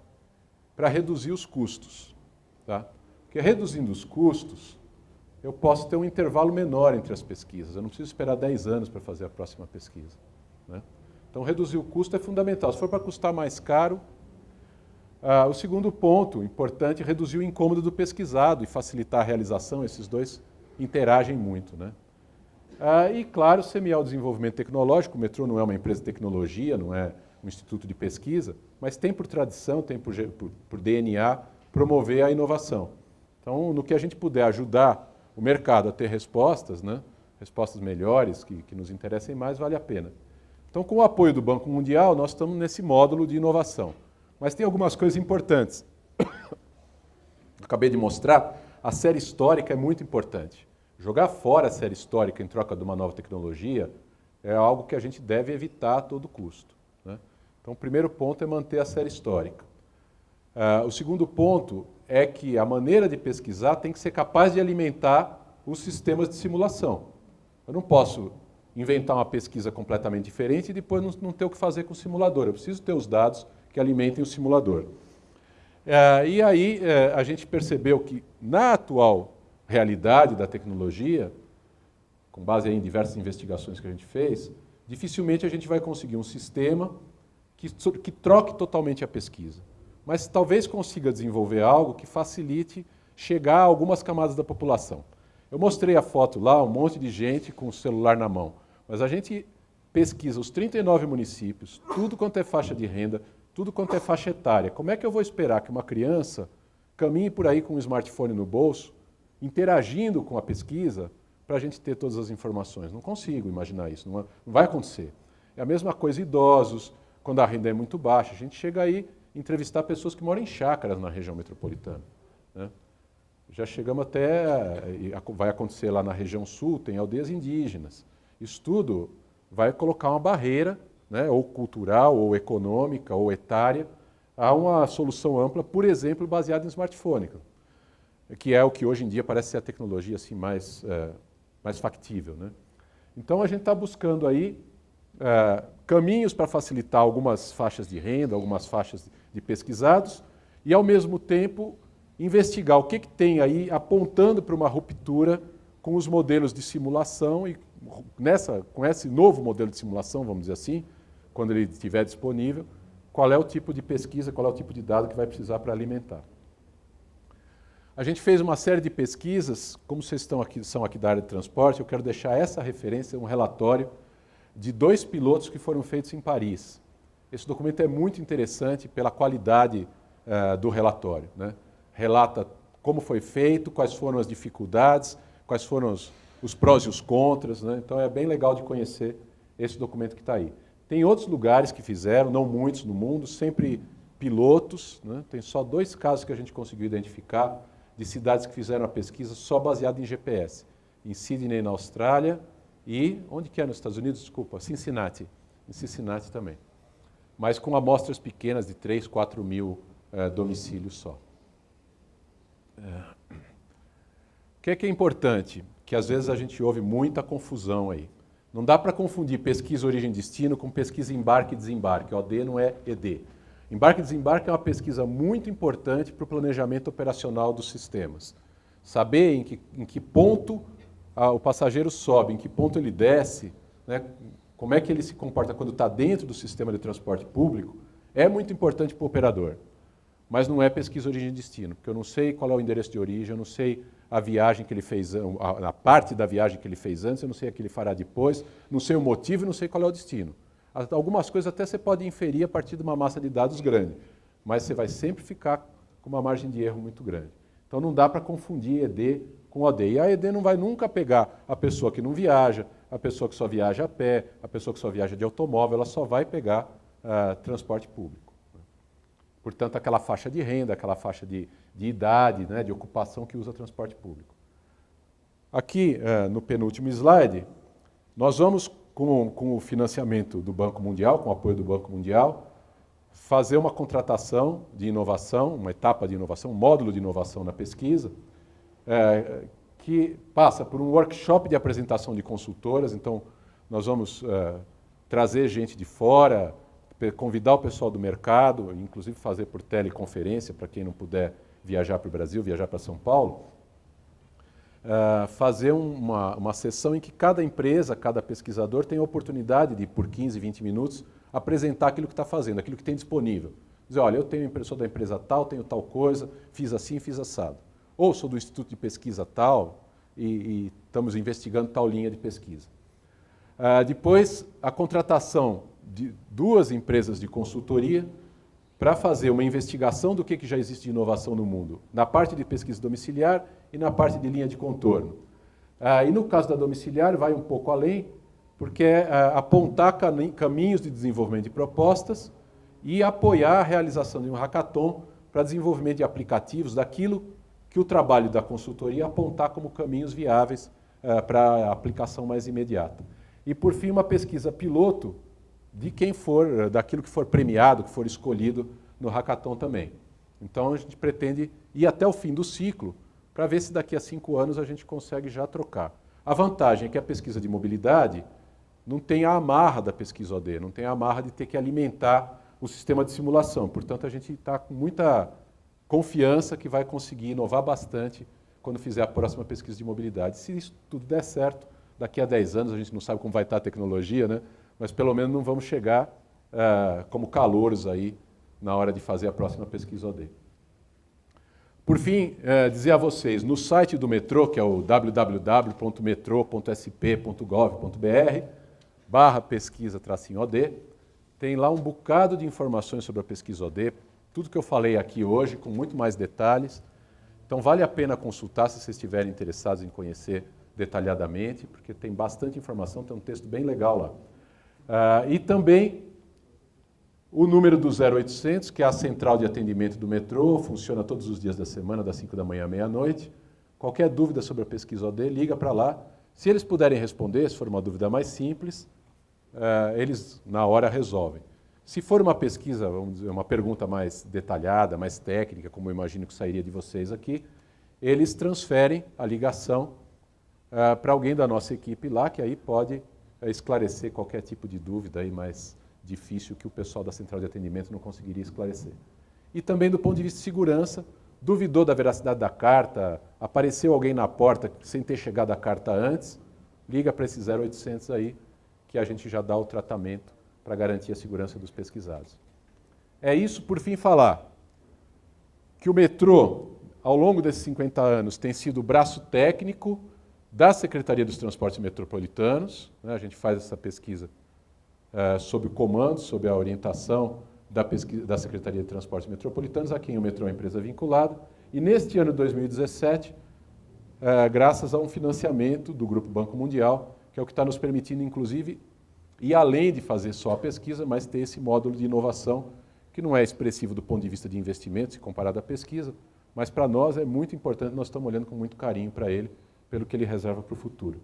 B: para reduzir os custos. Tá? Porque reduzindo os custos, eu posso ter um intervalo menor entre as pesquisas. Eu não preciso esperar 10 anos para fazer a próxima pesquisa. Né? Então, reduzir o custo é fundamental. Se for para custar mais caro, o segundo ponto importante é reduzir o incômodo do pesquisado e facilitar a realização. Esses dois interagem muito. Né? E, claro, semear o desenvolvimento tecnológico. O metrô não é uma empresa de tecnologia, não é um instituto de pesquisa, mas tem por tradição, tem por DNA, promover a inovação. Então, no que a gente puder ajudar o mercado a ter respostas, né, respostas melhores, que nos interessem mais, vale a pena. Então, com o apoio do Banco Mundial, nós estamos nesse módulo de inovação. Mas tem algumas coisas importantes. Acabei de mostrar, a série histórica é muito importante. Jogar fora a série histórica em troca de uma nova tecnologia é algo que a gente deve evitar a todo custo. Né? Então, o primeiro ponto é manter a série histórica. O segundo ponto é que a maneira de pesquisar tem que ser capaz de alimentar os sistemas de simulação. Eu não posso inventar uma pesquisa completamente diferente e depois não ter o que fazer com o simulador. Eu preciso ter os dados que alimentem o simulador. E aí a gente percebeu que na atual realidade da tecnologia, com base em diversas investigações que a gente fez, dificilmente a gente vai conseguir um sistema que troque totalmente a pesquisa. Mas talvez consiga desenvolver algo que facilite chegar a algumas camadas da população. Eu mostrei a foto lá, um monte de gente com o celular na mão, mas a gente pesquisa os 39 municípios, tudo quanto é faixa de renda, tudo quanto é faixa etária. Como é que eu vou esperar que uma criança caminhe por aí com um smartphone no bolso, interagindo com a pesquisa, para a gente ter todas as informações? Não consigo imaginar isso, não vai acontecer. É a mesma coisa idosos, quando a renda é muito baixa, a gente chega aí entrevistar pessoas que moram em chácaras na região metropolitana. Né? Já chegamos até, vai acontecer lá na região sul, tem aldeias indígenas. Isso tudo vai colocar uma barreira, né, ou cultural, ou econômica, ou etária, a uma solução ampla, por exemplo, baseada em smartphone, que é o que hoje em dia parece ser a tecnologia assim, mais factível. Né? Então a gente está buscando aí caminhos para facilitar algumas faixas de renda, algumas faixas de pesquisados, e ao mesmo tempo investigar o que tem aí apontando para uma ruptura com os modelos de simulação e com esse novo modelo de simulação, vamos dizer assim, quando ele estiver disponível, qual é o tipo de pesquisa, qual é o tipo de dado que vai precisar para alimentar. A gente fez uma série de pesquisas, como vocês são aqui da área de transporte, eu quero deixar essa referência, um relatório de 2 pilotos que foram feitos em Paris. Esse documento é muito interessante pela qualidade do relatório. Né? Relata como foi feito, quais foram as dificuldades, quais foram os prós e os contras. Né? Então é bem legal de conhecer esse documento que está aí. Tem outros lugares que fizeram, não muitos no mundo, sempre pilotos. Né? Tem só 2 casos que a gente conseguiu identificar de cidades que fizeram a pesquisa só baseada em GPS. Em Sydney, na Austrália, e onde que é nos Estados Unidos? Desculpa, Cincinnati. Em Cincinnati também. Mas com amostras pequenas de 3, 4 mil domicílios só. O que é importante? Que às vezes a gente ouve muita confusão aí. Não dá para confundir pesquisa origem-destino com pesquisa embarque e desembarque. OD não é ED. Embarque e desembarque é uma pesquisa muito importante para o planejamento operacional dos sistemas. Saber em que ponto o passageiro sobe, em que ponto ele desce, né, como é que ele se comporta quando está dentro do sistema de transporte público, é muito importante para o operador. Mas não é pesquisa origem e destino, porque eu não sei qual é o endereço de origem, eu não sei a viagem que ele fez, a parte da viagem que ele fez antes, eu não sei a que ele fará depois, não sei o motivo e não sei qual é o destino. Algumas coisas até você pode inferir a partir de uma massa de dados grande, mas você vai sempre ficar com uma margem de erro muito grande. Então não dá para confundir ED com OD. E a ED não vai nunca pegar a pessoa que não viaja, a pessoa que só viaja a pé, a pessoa que só viaja de automóvel, ela só vai pegar transporte público. Portanto, aquela faixa de renda, aquela faixa de idade, né, de ocupação que usa transporte público. Aqui, no penúltimo slide, nós vamos, com o financiamento do Banco Mundial, com o apoio do Banco Mundial, fazer uma contratação de inovação, uma etapa de inovação, um módulo de inovação na pesquisa, que passa por um workshop de apresentação de consultoras. Então, nós vamos trazer gente de fora, convidar o pessoal do mercado, inclusive fazer por teleconferência, para quem não puder viajar para o Brasil, viajar para São Paulo, fazer uma sessão em que cada empresa, cada pesquisador tem a oportunidade de, por 15, 20 minutos, apresentar aquilo que está fazendo, aquilo que tem disponível. Dizer, olha, sou da empresa tal, tenho tal coisa, fiz assim, fiz assado. Ou sou do Instituto de Pesquisa tal e estamos investigando tal linha de pesquisa. Depois, a contratação de 2 empresas de consultoria para fazer uma investigação do que já existe de inovação no mundo, na parte de pesquisa domiciliar e na parte de linha de contorno. E no caso da domiciliar, vai um pouco além, porque é apontar caminhos de desenvolvimento de propostas e apoiar a realização de um hackathon para desenvolvimento de aplicativos daquilo que o trabalho da consultoria apontar como caminhos viáveis para a aplicação mais imediata. E, por fim, uma pesquisa piloto de quem for, daquilo que for premiado, que for escolhido no hackathon também. Então, a gente pretende ir até o fim do ciclo para ver se daqui a 5 anos a gente consegue já trocar. A vantagem é que a pesquisa de mobilidade não tem a amarra da pesquisa OD, não tem a amarra de ter que alimentar o sistema de simulação. Portanto, a gente está com muita confiança que vai conseguir inovar bastante quando fizer a próxima pesquisa de mobilidade. Se isso tudo der certo, daqui a 10 anos, a gente não sabe como vai estar a tecnologia, né? Mas pelo menos não vamos chegar como calouros aí na hora de fazer a próxima pesquisa OD. Por fim, dizer a vocês, no site do metrô, que é o www.metrô.sp.gov.br/pesquisa-OD, tem lá um bocado de informações sobre a pesquisa OD, tudo que eu falei aqui hoje, com muito mais detalhes. Então vale a pena consultar se vocês estiverem interessados em conhecer detalhadamente, porque tem bastante informação, tem um texto bem legal lá. E também o número do 0800, que é a central de atendimento do metrô, funciona todos os dias da semana, das 5 da manhã à meia-noite. Qualquer dúvida sobre a pesquisa OD, liga para lá. Se eles puderem responder, se for uma dúvida mais simples, eles na hora resolvem. Se for uma pesquisa, vamos dizer, uma pergunta mais detalhada, mais técnica, como eu imagino que sairia de vocês aqui, eles transferem a ligação para alguém da nossa equipe lá, que aí pode esclarecer qualquer tipo de dúvida aí mais difícil que o pessoal da central de atendimento não conseguiria esclarecer. E também do ponto de vista de segurança, duvidou da veracidade da carta, apareceu alguém na porta sem ter chegado a carta antes, liga para esse 0800 aí, que a gente já dá o tratamento para garantir a segurança dos pesquisados. É isso, por fim, falar que o metrô, ao longo desses 50 anos, tem sido o braço técnico da Secretaria dos Transportes Metropolitanos, né? A gente faz essa pesquisa sob o comando, sob a orientação da Secretaria de Transportes Metropolitanos, a quem o metrô é uma empresa vinculada, e neste ano de 2017, graças a um financiamento do Grupo Banco Mundial, que é o que está nos permitindo, inclusive, ir além de fazer só a pesquisa, mas ter esse módulo de inovação, que não é expressivo do ponto de vista de investimento, se comparado à pesquisa, mas para nós é muito importante, nós estamos olhando com muito carinho para ele, pelo que ele reserva para o futuro.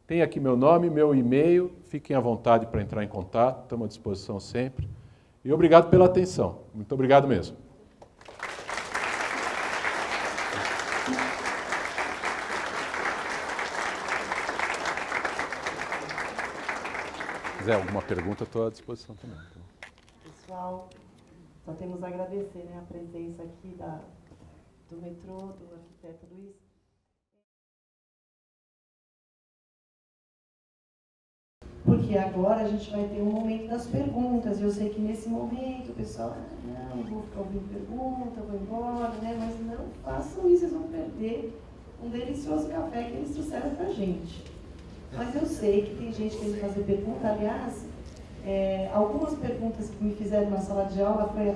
B: Tem aqui meu nome, meu e-mail, fiquem à vontade para entrar em contato, estamos à disposição sempre. E obrigado pela atenção, muito obrigado mesmo. Se quiser alguma pergunta, estou à disposição também.
A: Pessoal, só temos a agradecer, né, a presença aqui do metrô, do arquiteto Luiz. Porque agora a gente vai ter um momento das perguntas, e eu sei que nesse momento o pessoal, não vou ficar ouvindo pergunta, vou embora, né? Mas não façam isso, vocês vão perder um delicioso café que eles trouxeram pra gente. Mas eu sei que tem gente querendo fazer pergunta, aliás, algumas perguntas que me fizeram na sala de aula foi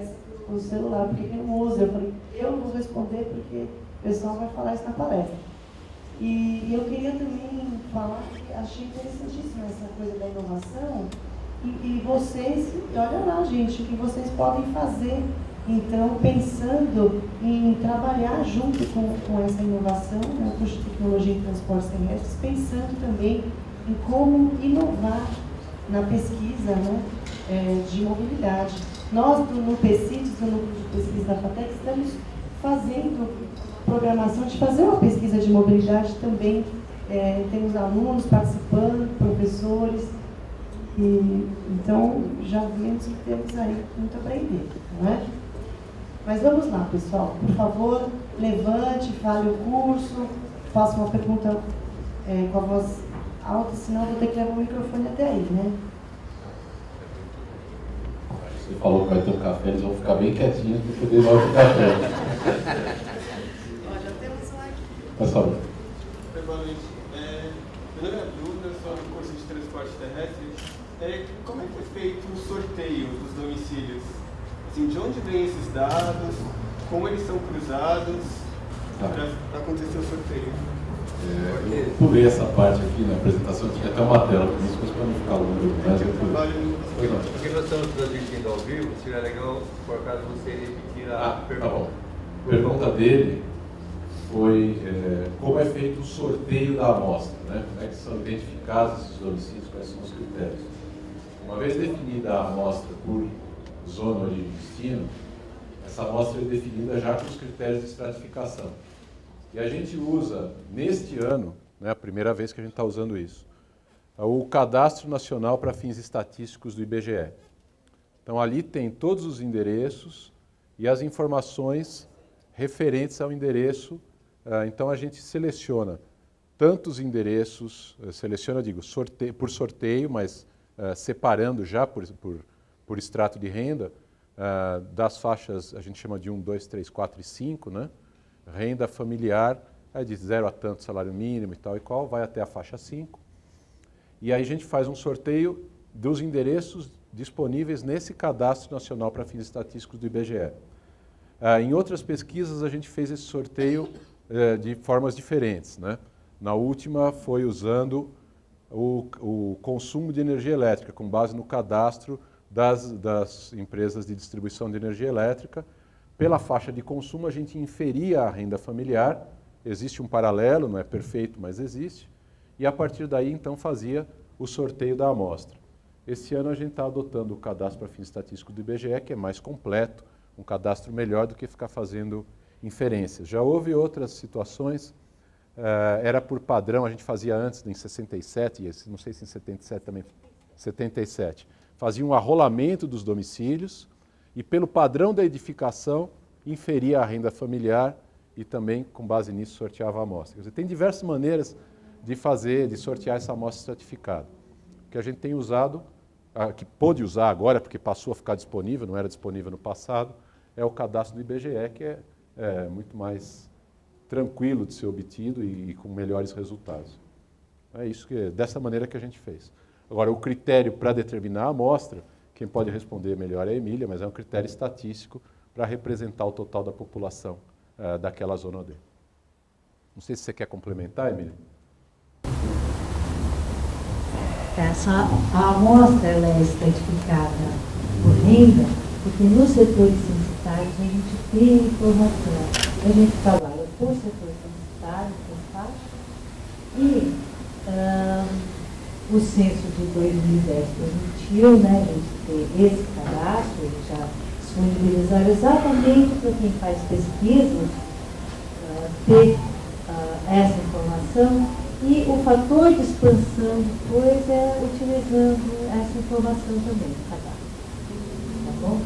A: o celular, porque eu não uso. Eu falei, eu não vou responder porque o pessoal vai falar isso na palestra. E eu queria também falar que achei interessantíssima essa coisa da inovação e vocês, olha lá, gente, o que vocês podem fazer, então, pensando em trabalhar junto com essa inovação, né, o curso de Tecnologia em Transportes Terrestres, pensando também em como inovar na pesquisa, né, de mobilidade. Nós, no PCIDES, no Núcleo de Pesquisa da FATEC, estamos fazendo programação de fazer uma pesquisa de mobilidade também. Temos alunos participando, professores. E, então, já vimos que temos aí muito a aprender, não é? Mas vamos lá, pessoal. Por favor, levante, fale o curso, faça uma pergunta com a voz alta, senão eu vou ter que levar o microfone até aí, né?
C: Você falou que vai ter um café, eles vão ficar bem quietinhos para poder ir lá pro café.
A: Já temos um aqui.
C: Por favor.
D: Boa noite. Meu nome é Bruno, eu sou do curso de transporte terrestre. Como é que é feito o sorteio dos domicílios? Assim, de onde vêm esses dados? Como eles são cruzados para acontecer o sorteio?
C: Eu pulei essa parte aqui na apresentação, tinha até uma tela com isso, mas para não ficar longo, mas eu pulei.
E: Porque nós estamos transmitindo ao vivo, seria legal, por acaso, você repetir a pergunta.
C: Tá bom. A pergunta dele foi como é feito o sorteio da amostra, né? Como é que são identificados esses domicílios, quais são os critérios. Uma vez definida a amostra por zona, origem e destino, essa amostra é definida já com os critérios de estratificação. E a gente usa, neste ano, né, a primeira vez que a gente está usando isso, o Cadastro Nacional para Fins Estatísticos do IBGE. Então, ali tem todos os endereços e as informações referentes ao endereço. Então, a gente seleciona tantos endereços, por sorteio, mas separando já por extrato de renda, das faixas, a gente chama de 1, 2, 3, 4 e 5, né? Renda familiar, de 0 a tanto salário mínimo e tal e qual, vai até a faixa 5. E aí a gente faz um sorteio dos endereços disponíveis nesse Cadastro Nacional para Fins Estatísticos do IBGE. Em outras pesquisas a gente fez esse sorteio de formas diferentes, né? Na última foi usando o consumo de energia elétrica, com base no cadastro das empresas de distribuição de energia elétrica. Pela faixa de consumo, a gente inferia a renda familiar, existe um paralelo, não é perfeito, mas existe, e a partir daí, então, fazia o sorteio da amostra. Esse ano a gente está adotando o cadastro para fins estatísticos do IBGE, que é mais completo, um cadastro melhor do que ficar fazendo inferências. Já houve outras situações, era por padrão, a gente fazia antes, em 67, não sei se em 77 também, 77, fazia um arrolamento dos domicílios, e pelo padrão da edificação, inferia a renda familiar e também, com base nisso, sorteava a amostra. Quer dizer, tem diversas maneiras de sortear essa amostra estratificada. O que a gente tem usado, que pôde usar agora, porque passou a ficar disponível, não era disponível no passado, é o cadastro do IBGE, que é muito mais tranquilo de ser obtido e com melhores resultados. É isso dessa maneira que a gente fez. Agora, o critério para determinar a amostra, quem pode responder melhor é a Emília, mas é um critério estatístico para representar o total da população daquela zona D. Não sei se você quer complementar, Emília.
F: A amostra ela é estratificada por renda, porque nos setores censitários a gente tem informação. A gente trabalha por setor censitário, por faixa, e o censo de 2010 permitiu, né, a gente ter esse cadastro, eles já disponibilizaram exatamente para quem faz pesquisa ter essa informação, e o fator de expansão depois é utilizando essa informação também no cadastro. Tá bom?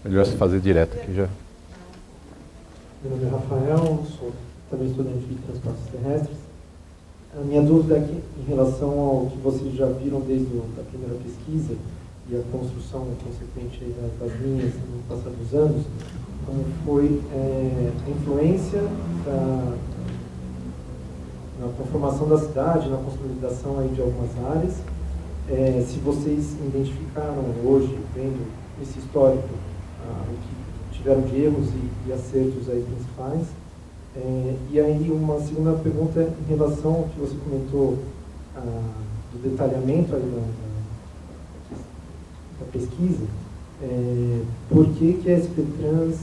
B: Melhor se fazer direto aqui já.
G: Meu nome é Rafael, sou também estudante de transportes terrestres. A minha dúvida é em relação ao que vocês já viram desde a primeira pesquisa e a construção consequente das linhas no passar dos anos, como foi a influência na conformação da cidade, na consolidação aí de algumas áreas, se vocês identificaram hoje, vendo esse histórico, o que tiveram de erros e acertos aí principais. E aí uma segunda pergunta em relação ao que você comentou do detalhamento aí da pesquisa, por que a SP Trans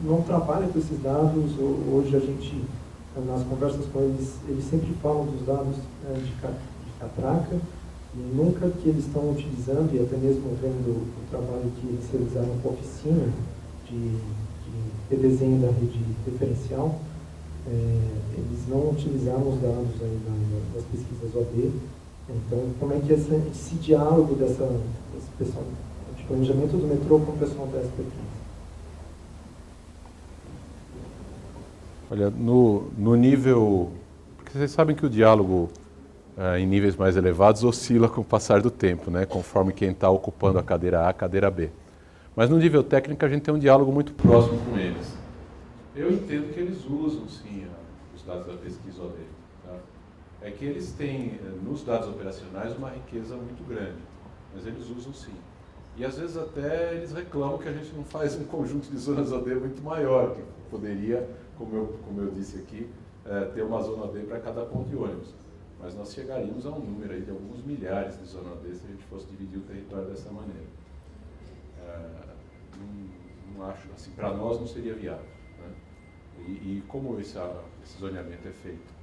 G: não trabalha com esses dados? Hoje a gente, nas conversas com eles sempre falam dos dados de catraca, e nunca que eles estão utilizando, e até mesmo vendo o trabalho que eles realizaram com a oficina de de redesenho da rede referencial, eles não utilizaram os dados aí das pesquisas OAB. Então, como é que esse diálogo desse pessoal de planejamento do metrô com o pessoal da SP15?
B: Olha, no nível... Porque vocês sabem que o diálogo em níveis mais elevados oscila com o passar do tempo, né? Conforme quem está ocupando a cadeira A, a cadeira B. Mas no nível técnico a gente tem um diálogo muito próximo com eles. Eu entendo que eles usam, sim, os dados da pesquisa OAB. Tá? É que eles têm, nos dados operacionais, uma riqueza muito grande, mas eles usam sim. E às vezes até eles reclamam que a gente não faz um conjunto de zonas OAB muito maior, que poderia, como eu disse aqui, ter uma zona OAB para cada ponto de ônibus. Mas nós chegaríamos a um número aí de alguns milhares de zonas OAB se a gente fosse dividir o território dessa maneira. Não acho, assim, para nós não seria viável. Né? E como esse zoneamento é feito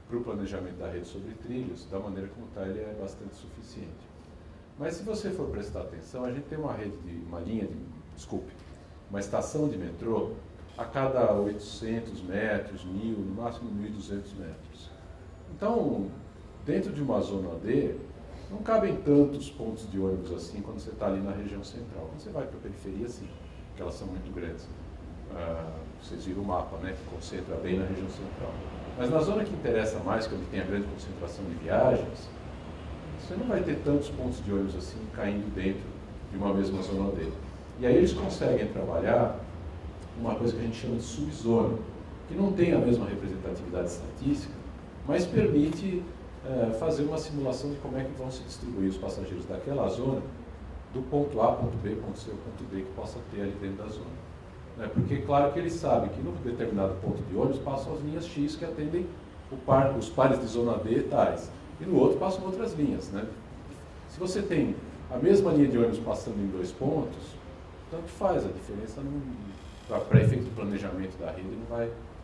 B: para o planejamento da rede sobre trilhos, da maneira como está, ele é bastante suficiente. Mas se você for prestar atenção, a gente tem uma estação de metrô a cada 800 metros, 1.000, no máximo 1.200 metros. Então, dentro de uma zona OAB, não cabem tantos pontos de ônibus assim quando você está ali na região central. Quando você vai para a periferia, sim, porque elas são muito grandes. Vocês viram o mapa, né, que concentra bem na região central. Mas na zona que interessa mais, que é onde tem a grande concentração de viagens, você não vai ter tantos pontos de ônibus assim caindo dentro de uma mesma zona OAB. E aí eles conseguem trabalhar uma coisa que a gente chama de subzona, que não tem a mesma representatividade estatística, mas permite fazer uma simulação de como é que vão se distribuir os passageiros daquela zona, do ponto A, ponto B, ponto C, ponto D, que possa ter ali dentro da zona. Porque, claro que eles sabem que num determinado ponto de ônibus passam as linhas X que atendem os pares de zona D tais, e no outro passam outras linhas. Né? Se você tem a mesma linha de ônibus passando em dois pontos, tanto faz, a diferença para efeito de planejamento da rede não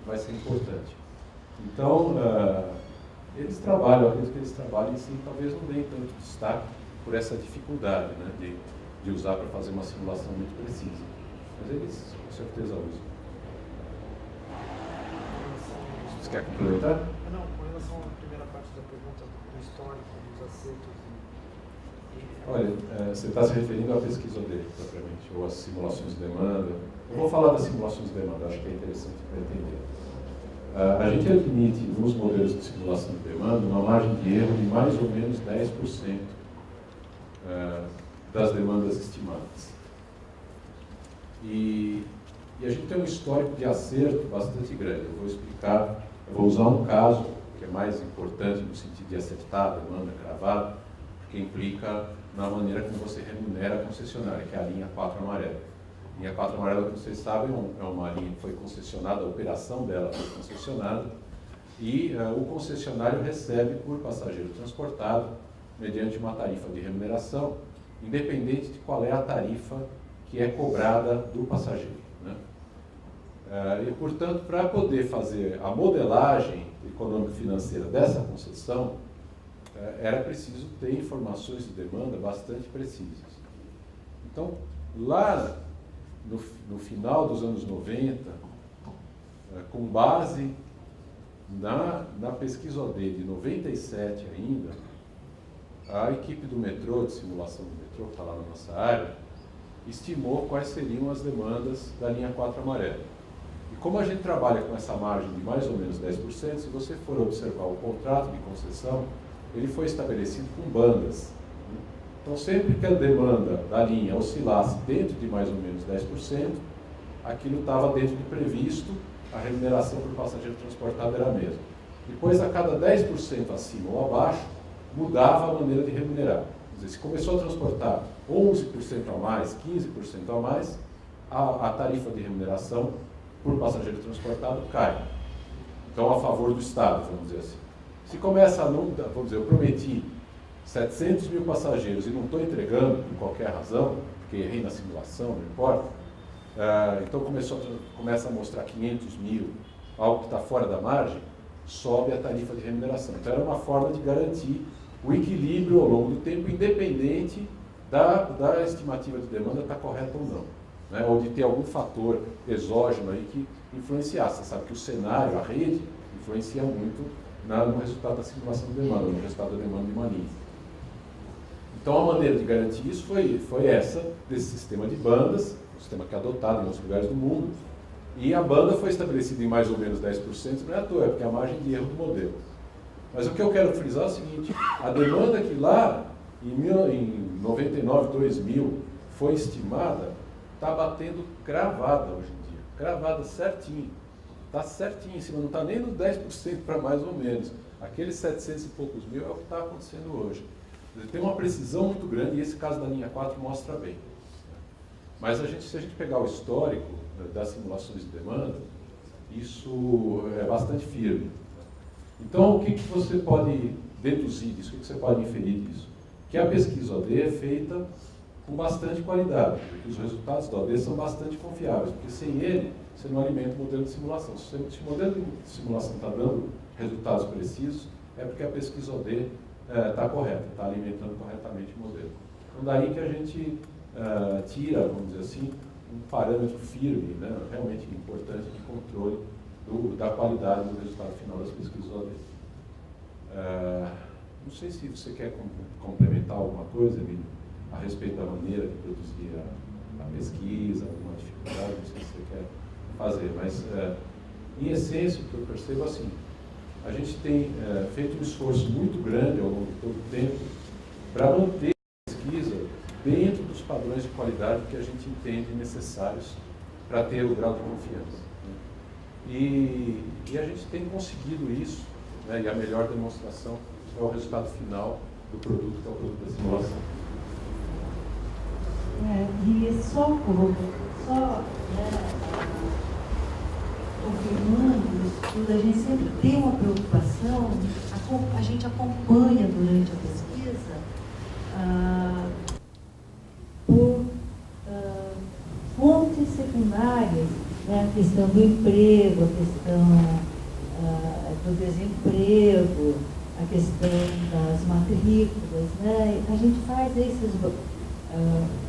B: vai ser importante. Então, eles trabalham, eu acredito que eles trabalham sim, talvez não deem tanto destaque por essa dificuldade, né, de usar para fazer uma simulação muito precisa. Mas eles com certeza usam. Você quer complementar?
G: Não, com relação à primeira parte da pergunta do histórico, dos acertos
B: Olha, você está se referindo à pesquisa dele, propriamente, ou às simulações de demanda. Eu vou falar das simulações de demanda, acho que é interessante para entender. A gente admite nos modelos de simulação de demanda uma margem de erro de mais ou menos 10% das demandas estimadas. E a gente tem um histórico de acerto bastante grande. Eu vou usar um caso que é mais importante no sentido de acertar a demanda cravada, que implica na maneira como você remunera a concessionária, que é a linha 4 amarela. A linha 4 amarela, como vocês sabem, é uma linha que foi concessionada, a operação dela foi concessionada, e o concessionário recebe por passageiro transportado, mediante uma tarifa de remuneração, independente de qual é a tarifa que é cobrada do passageiro. Né? E, portanto, para poder fazer a modelagem econômico-financeira dessa concessão, era preciso ter informações de demanda bastante precisas. Então, lá no final dos anos 90, com base na pesquisa OD de 97 ainda, a equipe do metrô, de simulação do metrô, que está lá na nossa área, estimou quais seriam as demandas da linha 4 amarela. E como a gente trabalha com essa margem de mais ou menos 10%, se você for observar o contrato de concessão, ele foi estabelecido com bandas. Então, sempre que a demanda da linha oscilasse dentro de mais ou menos 10%, aquilo estava dentro de previsto, a remuneração por passageiro transportado era a mesma. Depois, a cada 10% acima ou abaixo, mudava a maneira de remunerar. Quer dizer, se começou a transportar 11% a mais, 15% a mais, a tarifa de remuneração por passageiro transportado cai. Então, a favor do Estado, vamos dizer assim. Se começa a não, vamos dizer, eu prometi 700 mil passageiros e não estou entregando por qualquer razão, porque errei na simulação, não importa, então começa a mostrar 500 mil, algo que está fora da margem, sobe a tarifa de remuneração. Então era uma forma de garantir o equilíbrio ao longo do tempo, independente da estimativa de demanda estar correta ou não.
C: né, ou de ter algum fator exógeno aí que influenciasse. Você sabe que o cenário, a rede, influencia muito no resultado da simulação de demanda, no resultado da demanda de uma linha. Então a maneira de garantir isso foi essa, desse sistema de bandas, um sistema que é adotado em outros lugares do mundo, e a banda foi estabelecida em mais ou menos 10%, não é à toa, é porque é a margem de erro do modelo. Mas o que eu quero frisar é o seguinte, a demanda que lá, em 99, 2000, foi estimada, está batendo cravada hoje em dia, cravada certinho. Está certinho em cima, não está nem nos 10% para mais ou menos. Aqueles 700 e poucos mil é o que está acontecendo hoje. Tem uma precisão muito grande e esse caso da linha 4 mostra bem. Mas se a gente pegar o histórico das simulações de demanda, isso é bastante firme. Então, o que você pode deduzir disso? O que você pode inferir disso? Que a pesquisa OD é feita com bastante qualidade, que os resultados da OD são bastante confiáveis, porque sem ele, você não alimenta o modelo de simulação. Se o modelo de simulação está dando resultados precisos, é porque a pesquisa OD está correta, está alimentando corretamente o modelo. Então, daí que a gente tira, vamos dizer assim, um parâmetro firme, né, realmente importante de controle da qualidade do resultado final das pesquisas OD. Não sei se você quer complementar alguma coisa, Emílio, a respeito da maneira de produzir a pesquisa, alguma dificuldade, não sei se você quer fazer, mas em essência o que eu percebo é assim, a gente tem feito um esforço muito grande ao longo de todo o tempo para manter a pesquisa dentro dos padrões de qualidade que a gente entende necessários para ter o grau de confiança. Né? E a gente tem conseguido isso, né? E a melhor demonstração é o resultado final do produto, que é o produto da simulação.
F: E só confirmando isso tudo, a gente sempre tem uma preocupação, a gente acompanha durante a pesquisa por fontes secundárias, né? A questão do emprego, a questão do desemprego, a questão das matrículas, né? A gente faz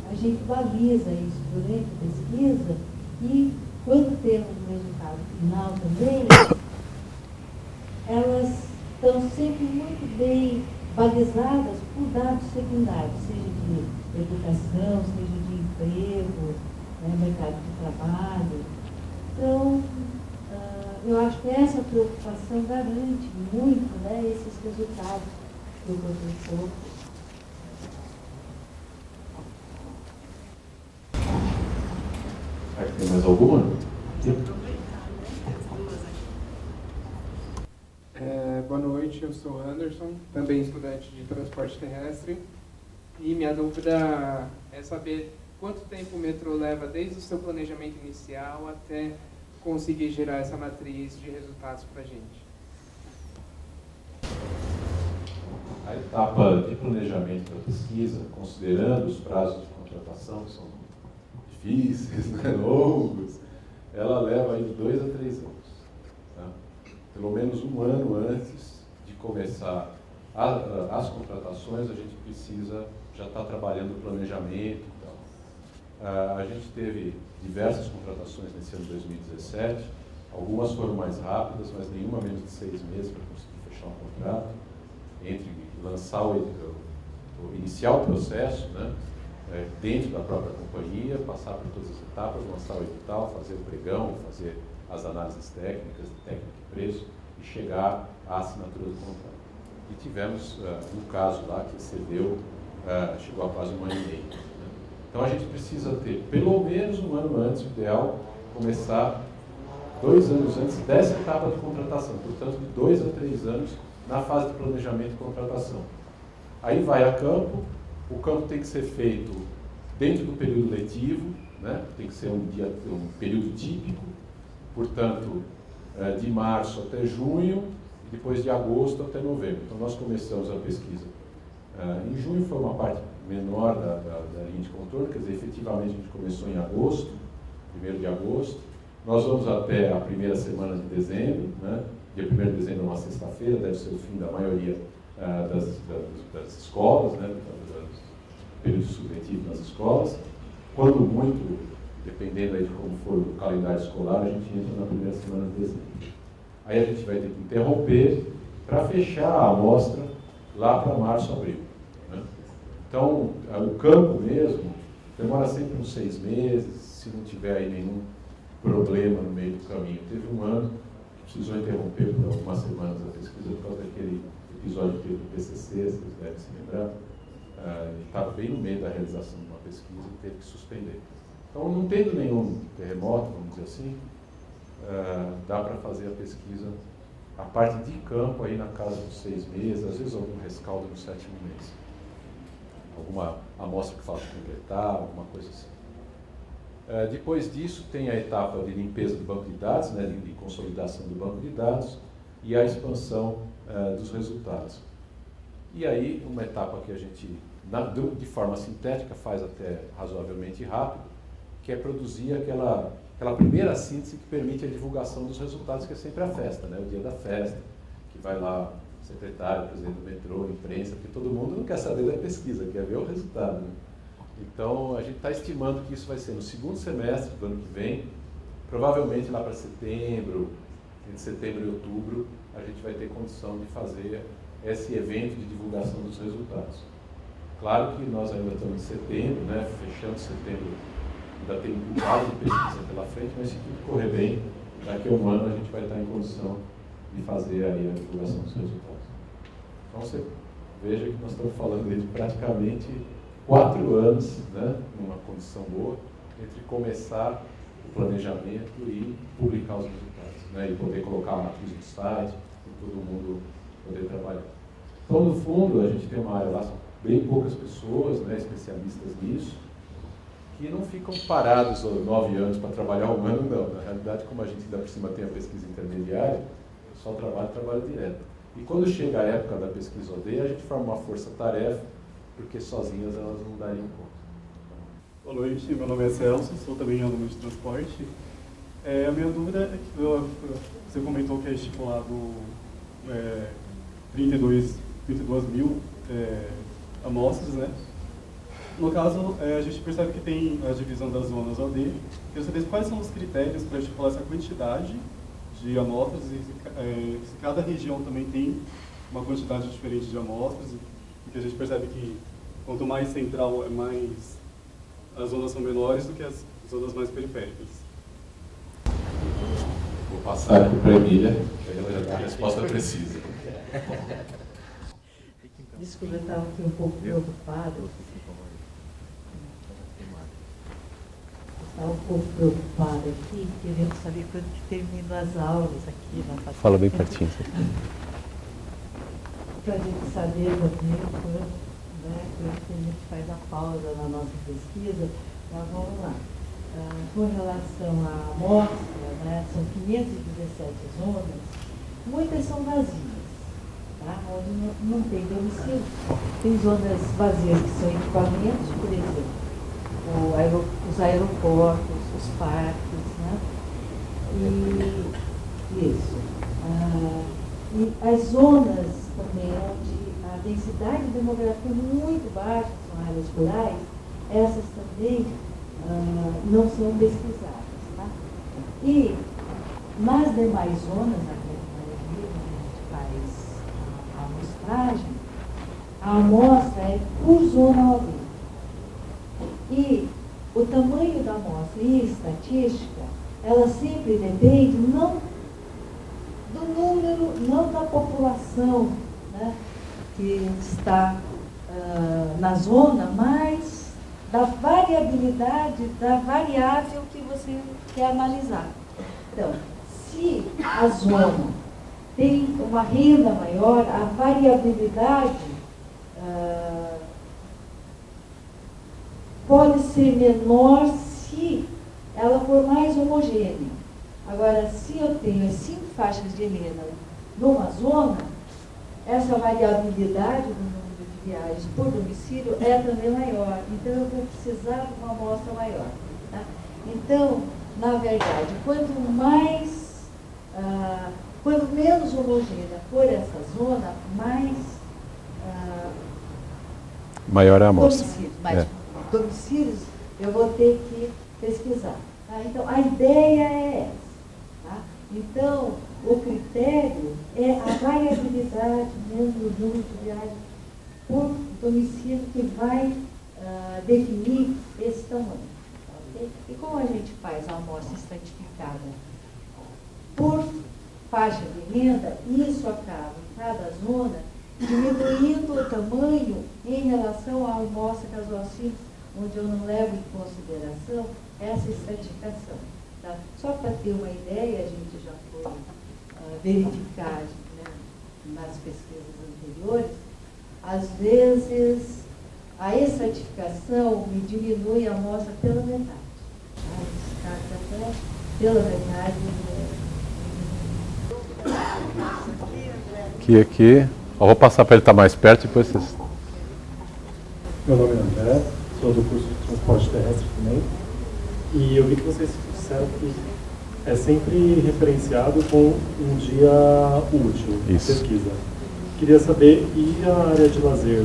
F: a gente baliza isso durante a pesquisa e quando temos o resultado final também, elas estão sempre muito bem balizadas por dados secundários, seja de educação, seja de emprego, né, mercado de trabalho. Então, eu acho que essa preocupação garante muito, né, esses resultados do professor.
C: Tem mais alguma?
H: Boa noite, eu sou Anderson, também estudante de transporte terrestre. E minha dúvida é saber quanto tempo o metrô leva desde o seu planejamento inicial até conseguir gerar essa matriz de resultados para a gente.
C: A etapa de planejamento da pesquisa, considerando os prazos de contratação, que são difíceis, né, longos, ela leva aí de 2 a 3 anos. Tá? Pelo menos um ano antes de começar as contratações, a gente precisa já estar trabalhando o planejamento e tal. A gente teve diversas contratações nesse ano de 2017, algumas foram mais rápidas, mas nenhuma menos de 6 meses para conseguir fechar um contrato, entre lançar iniciar o processo, né, dentro da própria companhia, passar por todas as etapas, lançar o edital, fazer o pregão, fazer as análises técnicas, de técnica e preço, e chegar à assinatura do contrato. E tivemos um caso lá que excedeu, chegou a quase 1 ano e meio. Né? Então a gente precisa ter, pelo menos um ano antes, o ideal, começar 2 anos antes dessa etapa de contratação, portanto de 2 a 3 anos na fase de planejamento e contratação. Aí vai a campo, o campo tem que ser feito dentro do período letivo, né? Tem que ser um período típico, portanto, de março até junho, e depois de agosto até novembro. Então nós começamos a pesquisa. Em junho foi uma parte menor da linha de contorno, quer dizer, efetivamente a gente começou em agosto, 1º de agosto. Nós vamos até a primeira semana de dezembro, né? Dia 1º de dezembro é uma sexta-feira, deve ser o fim da maioria das escolas, né? Do período supletivo nas escolas. Quando muito, dependendo aí de como for o calendário escolar, a gente entra na primeira semana de dezembro. Aí a gente vai ter que interromper para fechar a amostra lá para março, abril. Né? Então, o campo mesmo demora sempre uns 6 meses, se não tiver aí nenhum problema no meio do caminho. Teve um ano que precisou interromper por algumas semanas a pesquisa por causa daquele episódio que teve do PCC, vocês devem se lembrar. Ele estava bem no meio da realização de uma pesquisa e teve que suspender. Então, não tendo nenhum terremoto, vamos dizer assim, dá para fazer a pesquisa, a parte de campo aí na casa dos 6 meses, às vezes algum rescaldo no 7º mês. Alguma amostra que falta completar, alguma coisa assim. Depois disso, tem a etapa de limpeza do banco de dados, né, de consolidação do banco de dados e a expansão dos resultados. E aí, uma etapa que a gente, de forma sintética, faz até razoavelmente rápido, que é produzir aquela primeira síntese que permite a divulgação dos resultados, que é sempre a festa, né? O dia da festa, que vai lá o secretário, o presidente do metrô, a imprensa, porque todo mundo não quer saber da pesquisa, quer ver o resultado. Né? Então, a gente está estimando que isso vai ser no 2º semestre do ano que vem, provavelmente lá para setembro, entre setembro e outubro, a gente vai ter condição de fazer esse evento de divulgação dos resultados. Claro que nós ainda estamos em setembro, né? Fechando setembro, ainda tem um bocado de pesquisa pela frente, mas se tudo correr bem, daqui a um ano a gente vai estar em condição de fazer aí a divulgação dos resultados. Então você veja que nós estamos falando de praticamente 4 anos, né, numa condição boa, entre começar o planejamento e publicar os resultados, né, e poder colocar a matriz no site, e todo mundo poder trabalhar. Então, no fundo, a gente tem uma área lá, são bem poucas pessoas, né, especialistas nisso, que não ficam parados 9 anos para trabalhar 1 ano, não. Na realidade, como a gente ainda por cima tem a pesquisa intermediária, o pessoal trabalha direto. E quando chega a época da pesquisa OD, a gente forma uma força-tarefa, porque sozinhas elas não dariam conta.
I: Boa noite, meu nome é Celso, sou também aluno de transporte. A minha dúvida é que você comentou que é estipulado 32 mil amostras, né? No caso, a gente percebe que tem a divisão das zonas OD. Quero saber quais são os critérios para estipular essa quantidade de amostras e se cada região também tem uma quantidade diferente de amostras, porque a gente percebe que quanto mais central, as zonas são menores do que as zonas mais periféricas.
C: Vou passar aqui para a Emília, que ela já dá a resposta precisa.
F: Desculpa, eu estava aqui um pouco preocupada. Estava um pouco preocupada aqui, querendo saber quando que terminam as aulas aqui na faculdade.
B: Fala bem pertinho.
F: Para a gente saber também quando, né, que a gente faz a pausa na nossa pesquisa. Mas vamos lá. Com relação à amostra, né, são 517 zonas, muitas são vazias, tá? Onde não tem domicílio. Tem zonas vazias que são equipamentos, por exemplo. Os aeroportos, os parques, né? E isso. E as zonas também onde a densidade demográfica é muito baixa, são áreas rurais, essas também não são pesquisadas. Tá? E nas demais zonas, na maioria, onde a gente faz a amostragem, a amostra é por zona OD. E o tamanho da amostra e a estatística, ela sempre depende não do número, não da população, né, que está na zona, mas da variabilidade, da variável que você quer analisar. Então, se a zona tem uma renda maior, a variabilidade pode ser menor se ela for mais homogênea. Agora, se eu tenho as 5 faixas de renda numa zona, essa variabilidade do número de viagens por domicílio é também maior. Então, eu vou precisar de uma amostra maior. Tá? Então, na verdade, quanto menos homogênea for essa zona, mais
B: maior é a amostra.
F: domicílios eu vou ter que pesquisar. Tá? Então, a ideia é essa. Tá? Então, o critério é a variabilidade mesmo do número de viagens por domicílio que vai definir esse tamanho. Okay? E como a gente faz a amostra estratificada por faixa de renda, isso acaba em cada zona diminuindo o tamanho em relação à amostra casual simples, onde eu não levo em consideração essa estratificação. Tá? Só para ter uma ideia, a gente já foi verificar, né, nas pesquisas anteriores, às vezes a estratificação me diminui a amostra pela metade. Até pela metade.
B: Aqui. Eu vou passar para ele estar mais perto e depois vocês...
J: Meu nome é André, sou do curso de Transporte Terrestre também. E eu vi que vocês disseram que é sempre referenciado com um dia útil de pesquisa. Queria saber, e a área de lazer?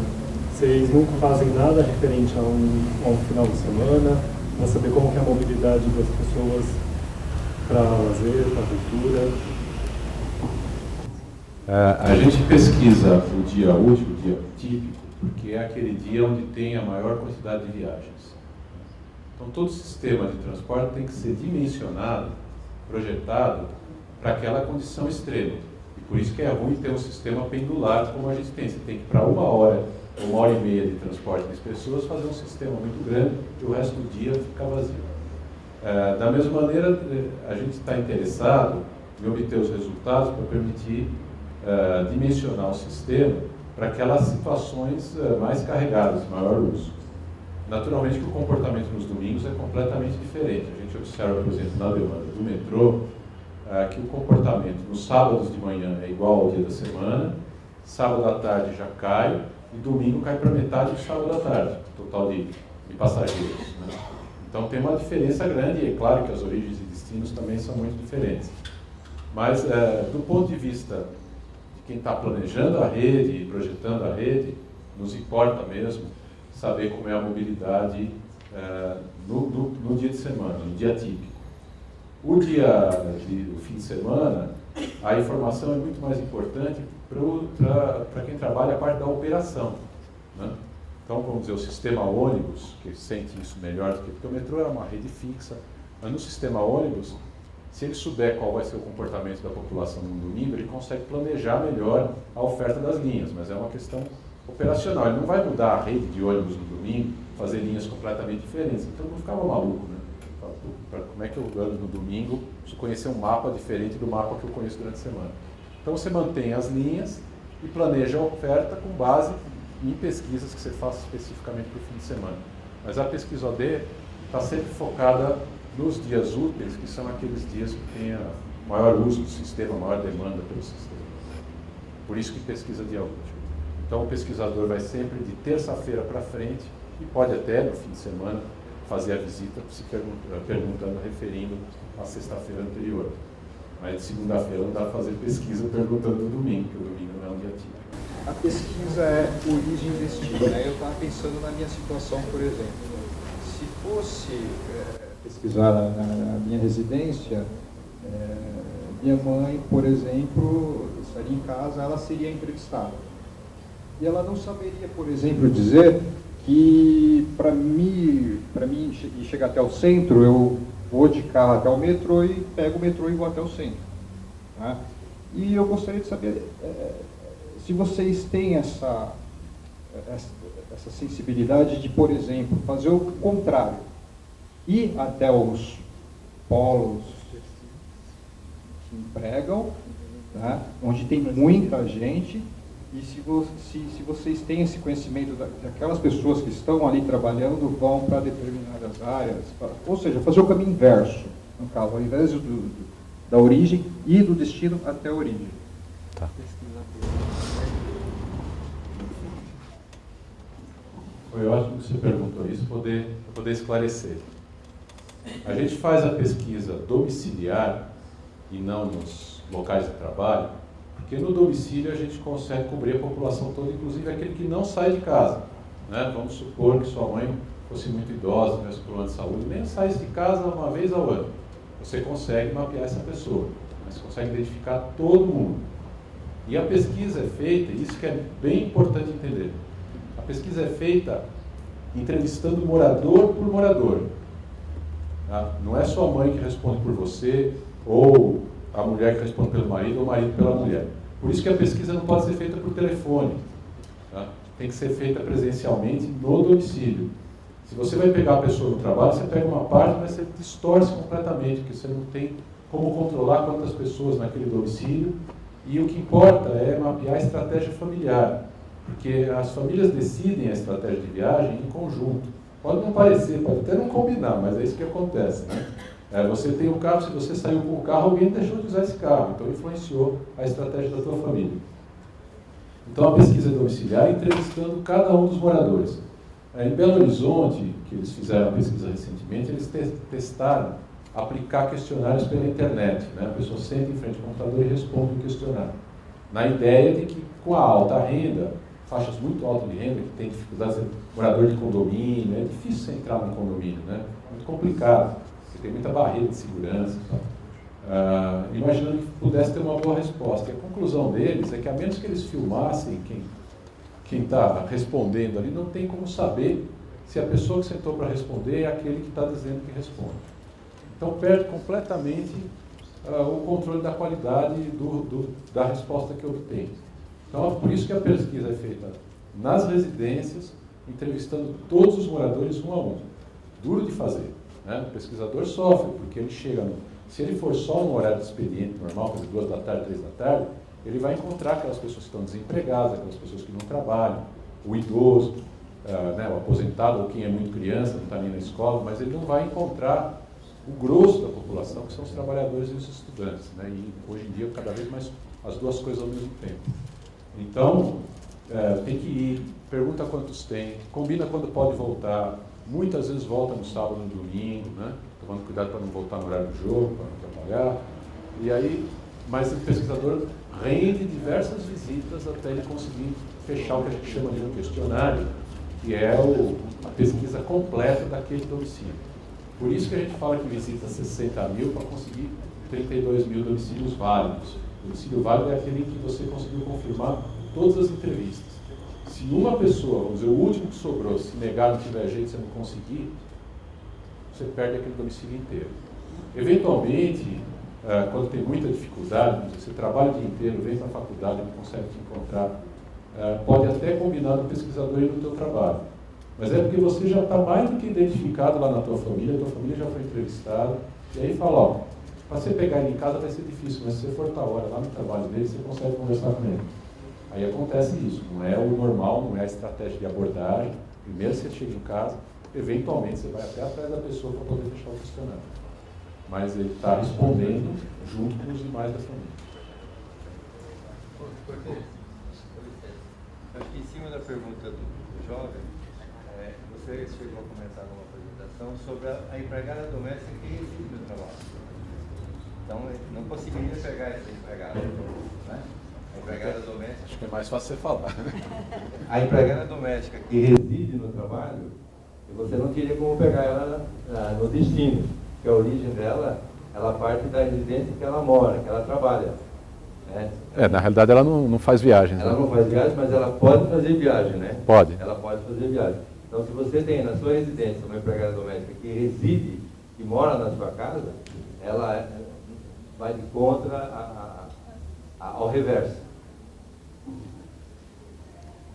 J: Vocês nunca fazem nada referente a um final de semana, para saber como que é a mobilidade das pessoas para lazer, para cultura?
C: A gente pesquisa o dia útil, o dia típico, porque é aquele dia onde tem a maior quantidade de viagens. Então, todo sistema de transporte tem que ser dimensionado, projetado para aquela condição extrema. E por isso que é ruim ter um sistema pendular como a gente tem. Você tem que, para 1 hora ou 1h30 de transporte das pessoas, fazer um sistema muito grande e o resto do dia ficar vazio. Da mesma maneira, a gente está interessado em obter os resultados para permitir dimensionar o sistema para aquelas situações mais carregadas, de maior uso. Naturalmente que o comportamento nos domingos é completamente diferente. A gente observa, por exemplo, na demanda do metrô, que o comportamento nos sábados de manhã é igual ao dia da semana, sábado à tarde já cai e domingo cai para metade do sábado à tarde, total de passageiros. Né? Então tem uma diferença grande e é claro que as origens e destinos também são muito diferentes. Mas do ponto de vista quem está planejando a rede e projetando a rede, nos importa mesmo saber como é a mobilidade no dia de semana, no dia típico. O fim de semana, a informação é muito mais importante para quem trabalha a parte da operação. Né? Então, vamos dizer, o sistema ônibus, que sente isso melhor do que porque o metrô é uma rede fixa, mas no sistema ônibus, se ele souber qual vai ser o comportamento da população no domingo, ele consegue planejar melhor a oferta das linhas, mas é uma questão operacional. Ele não vai mudar a rede de ônibus no domingo, fazer linhas completamente diferentes. Então não ficava maluco, né? Como é que eu ando no domingo se conhecer um mapa diferente do mapa que eu conheço durante a semana? Então você mantém as linhas e planeja a oferta com base em pesquisas que você faça especificamente para o fim de semana. Mas a pesquisa OD está sempre focada nos dias úteis, que são aqueles dias que têm maior uso do sistema, maior demanda pelo sistema. Por isso que pesquisa dia útil. Então o pesquisador vai sempre de terça-feira para frente e pode até no fim de semana fazer a visita se perguntando, referindo à sexta-feira anterior. Mas de segunda-feira não dá para fazer pesquisa perguntando no domingo, porque o domingo não é um dia típico.
K: A pesquisa é origem e destino, né? Eu estava pensando na minha situação, por exemplo. Se fosse pesquisar na minha residência, minha mãe, por exemplo, estaria em casa, ela seria entrevistada. E ela não saberia, por exemplo, dizer que para mim chegar até o centro, eu vou de carro até o metrô e pego o metrô e vou até o centro. Tá? E eu gostaria de saber se vocês têm essa sensibilidade de, por exemplo, fazer o contrário. Ir até os polos que empregam, tá? Onde tem muita gente, e se vocês têm esse conhecimento daquelas pessoas que estão ali trabalhando, vão para determinadas áreas, ou seja, fazer o caminho inverso, no caso, ao invés da origem e do destino até a origem.
B: Tá.
C: Foi ótimo que você perguntou isso, para poder esclarecer. A gente faz a pesquisa domiciliar e não nos locais de trabalho, porque no domicílio a gente consegue cobrir a população toda, inclusive aquele que não sai de casa. Né? Vamos supor que sua mãe
B: fosse muito idosa, tivesse problema de saúde, nem saísse de casa uma vez ao ano. Você consegue mapear essa pessoa, mas você consegue identificar todo mundo. E a pesquisa é feita, isso que é bem importante entender, a pesquisa é feita entrevistando morador por morador. Tá? Não é só a mãe que responde por você, ou a mulher que responde pelo marido, ou o marido pela mulher. Por isso que a pesquisa não pode ser feita por telefone. Tá? Tem que ser feita presencialmente no domicílio. Se você vai pegar a pessoa no trabalho, você pega uma parte, mas você distorce completamente, porque você não tem como controlar quantas pessoas naquele domicílio. E o que importa é mapear a estratégia familiar, porque as famílias decidem a estratégia de viagem em conjunto. Pode não parecer, pode até não combinar, mas é isso que acontece, né? Você tem um carro, se você saiu com o carro, alguém deixou de usar esse carro, então influenciou a estratégia da tua família. Então a pesquisa domiciliar entrevistando cada um dos moradores. Em Belo Horizonte, que eles fizeram a pesquisa recentemente, eles testaram aplicar questionários pela internet, né? A pessoa senta em frente ao computador e responde o questionário. Na ideia de que com a alta renda, faixas muito altas de renda, que tem dificuldade de ser morador de condomínio, é difícil você entrar no condomínio, né? Muito complicado, você tem muita barreira de segurança. Imaginando que pudesse ter uma boa resposta. E a conclusão deles é que, a menos que eles filmassem quem está respondendo ali, não tem como saber se a pessoa que sentou para responder é aquele que está dizendo que responde. Então perde completamente o controle da qualidade da resposta que obtém. Então é por isso que a pesquisa é feita nas residências, entrevistando todos os moradores um a um. Duro de fazer, né? O pesquisador sofre, porque ele chega se ele for só no horário de expediente normal, por exemplo, 2 da tarde, 3 da tarde, ele vai encontrar aquelas pessoas que estão desempregadas, aquelas pessoas que não trabalham, o idoso, né, o aposentado, ou quem é muito criança, não está nem na escola, mas ele não vai encontrar o grosso da população, que são os trabalhadores e os estudantes, né? E hoje em dia, cada vez mais, as duas coisas ao mesmo tempo. Então, tem que ir, pergunta quantos tem, combina quando pode voltar, muitas vezes volta no sábado, no domingo, né? Tomando cuidado para não voltar no horário do jogo, para não trabalhar. E aí, mas o pesquisador rende diversas visitas até ele conseguir fechar o que a gente chama de um questionário, que é a pesquisa completa daquele domicílio. Por isso que a gente fala que visita 60 mil para conseguir 32 mil domicílios válidos. O domicílio válido é aquele em que você conseguiu confirmar todas as entrevistas. Se uma pessoa, vamos dizer, o último que sobrou, se negar, não tiver jeito, você não conseguir, você perde aquele domicílio inteiro. Eventualmente, quando tem muita dificuldade, você trabalha o dia inteiro, vem para a faculdade, não consegue te encontrar, pode até combinar com o pesquisador ir no teu trabalho. Mas é porque você já está mais do que identificado lá na tua família, a tua família já foi entrevistada, e aí fala, ó, para você pegar ele em casa vai ser difícil, mas se você for tal hora lá no trabalho dele, você consegue conversar com ele. Aí acontece isso, não é o normal, não é a estratégia de abordagem. Primeiro você chega em casa, eventualmente você vai até atrás da pessoa para poder fechar o questionário. Mas ele está respondendo junto com os demais da família.
E: Acho que em cima da pergunta do jovem, você chegou a comentar numa apresentação sobre a empregada doméstica que reside no trabalho. Então, não conseguiria pegar essa empregada, né? A empregada doméstica...
B: Acho que é mais fácil você falar.
E: A empregada doméstica que reside no trabalho, você não teria como pegar ela no destino, porque a origem dela, ela parte da residência que ela mora, que ela trabalha. Né?
B: Na realidade ela não faz viagens.
E: Ela não faz viagem, mas ela pode fazer viagem, né?
B: Pode.
E: Ela pode fazer viagem. Então, se você tem na sua residência uma empregada doméstica que reside, que mora na sua casa, ela vai de contra ao reverso.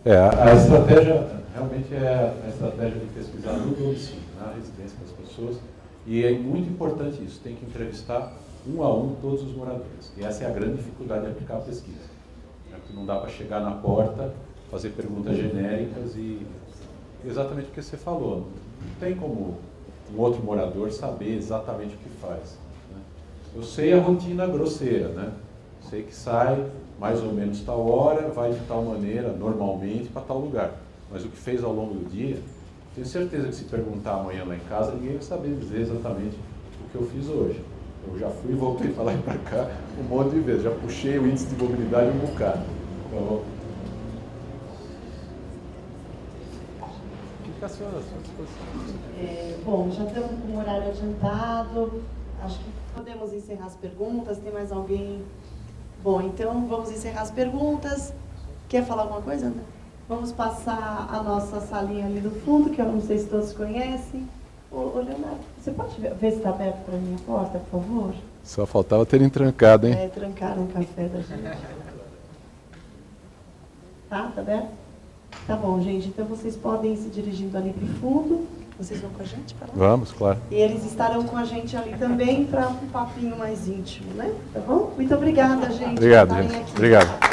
B: A estratégia realmente é a estratégia de pesquisar no domicílio, na residência das pessoas, e é muito importante isso, tem que entrevistar um a um todos os moradores. E essa é a grande dificuldade de aplicar a pesquisa. Porque não dá para chegar na porta, fazer perguntas genéricas e exatamente o que você falou. Não tem como um outro morador saber exatamente o que faz. Né? Eu sei a rotina grosseira, né? Sei que sai mais ou menos tal hora, vai de tal maneira, normalmente, para tal lugar. Mas o que fez ao longo do dia, tenho certeza que se perguntar amanhã lá em casa, ninguém vai saber dizer exatamente o que eu fiz hoje. Eu já fui e voltei para lá e para cá um monte de vezes, já puxei o índice de mobilidade um bocado. Então, fica à sua disposição.
A: Bom, já estamos com o horário adiantado. Acho que podemos encerrar as perguntas. Tem mais alguém? Bom, então vamos encerrar as perguntas. Quer falar alguma coisa, André? Vamos passar a nossa salinha ali do fundo, que eu não sei se todos conhecem. Ô Leonardo, você pode ver se está aberto para mim a porta, por favor?
B: Só faltava terem trancado, hein?
A: Trancaram o café da gente. Tá aberto? Tá bom, gente. Então vocês podem ir se dirigindo ali para o fundo. Vocês vão com a gente para lá?
B: Vamos, claro.
A: E eles estarão com a gente ali também para um papinho mais íntimo, né? Tá bom? Muito obrigada, gente.
B: Obrigado, gente. Obrigado.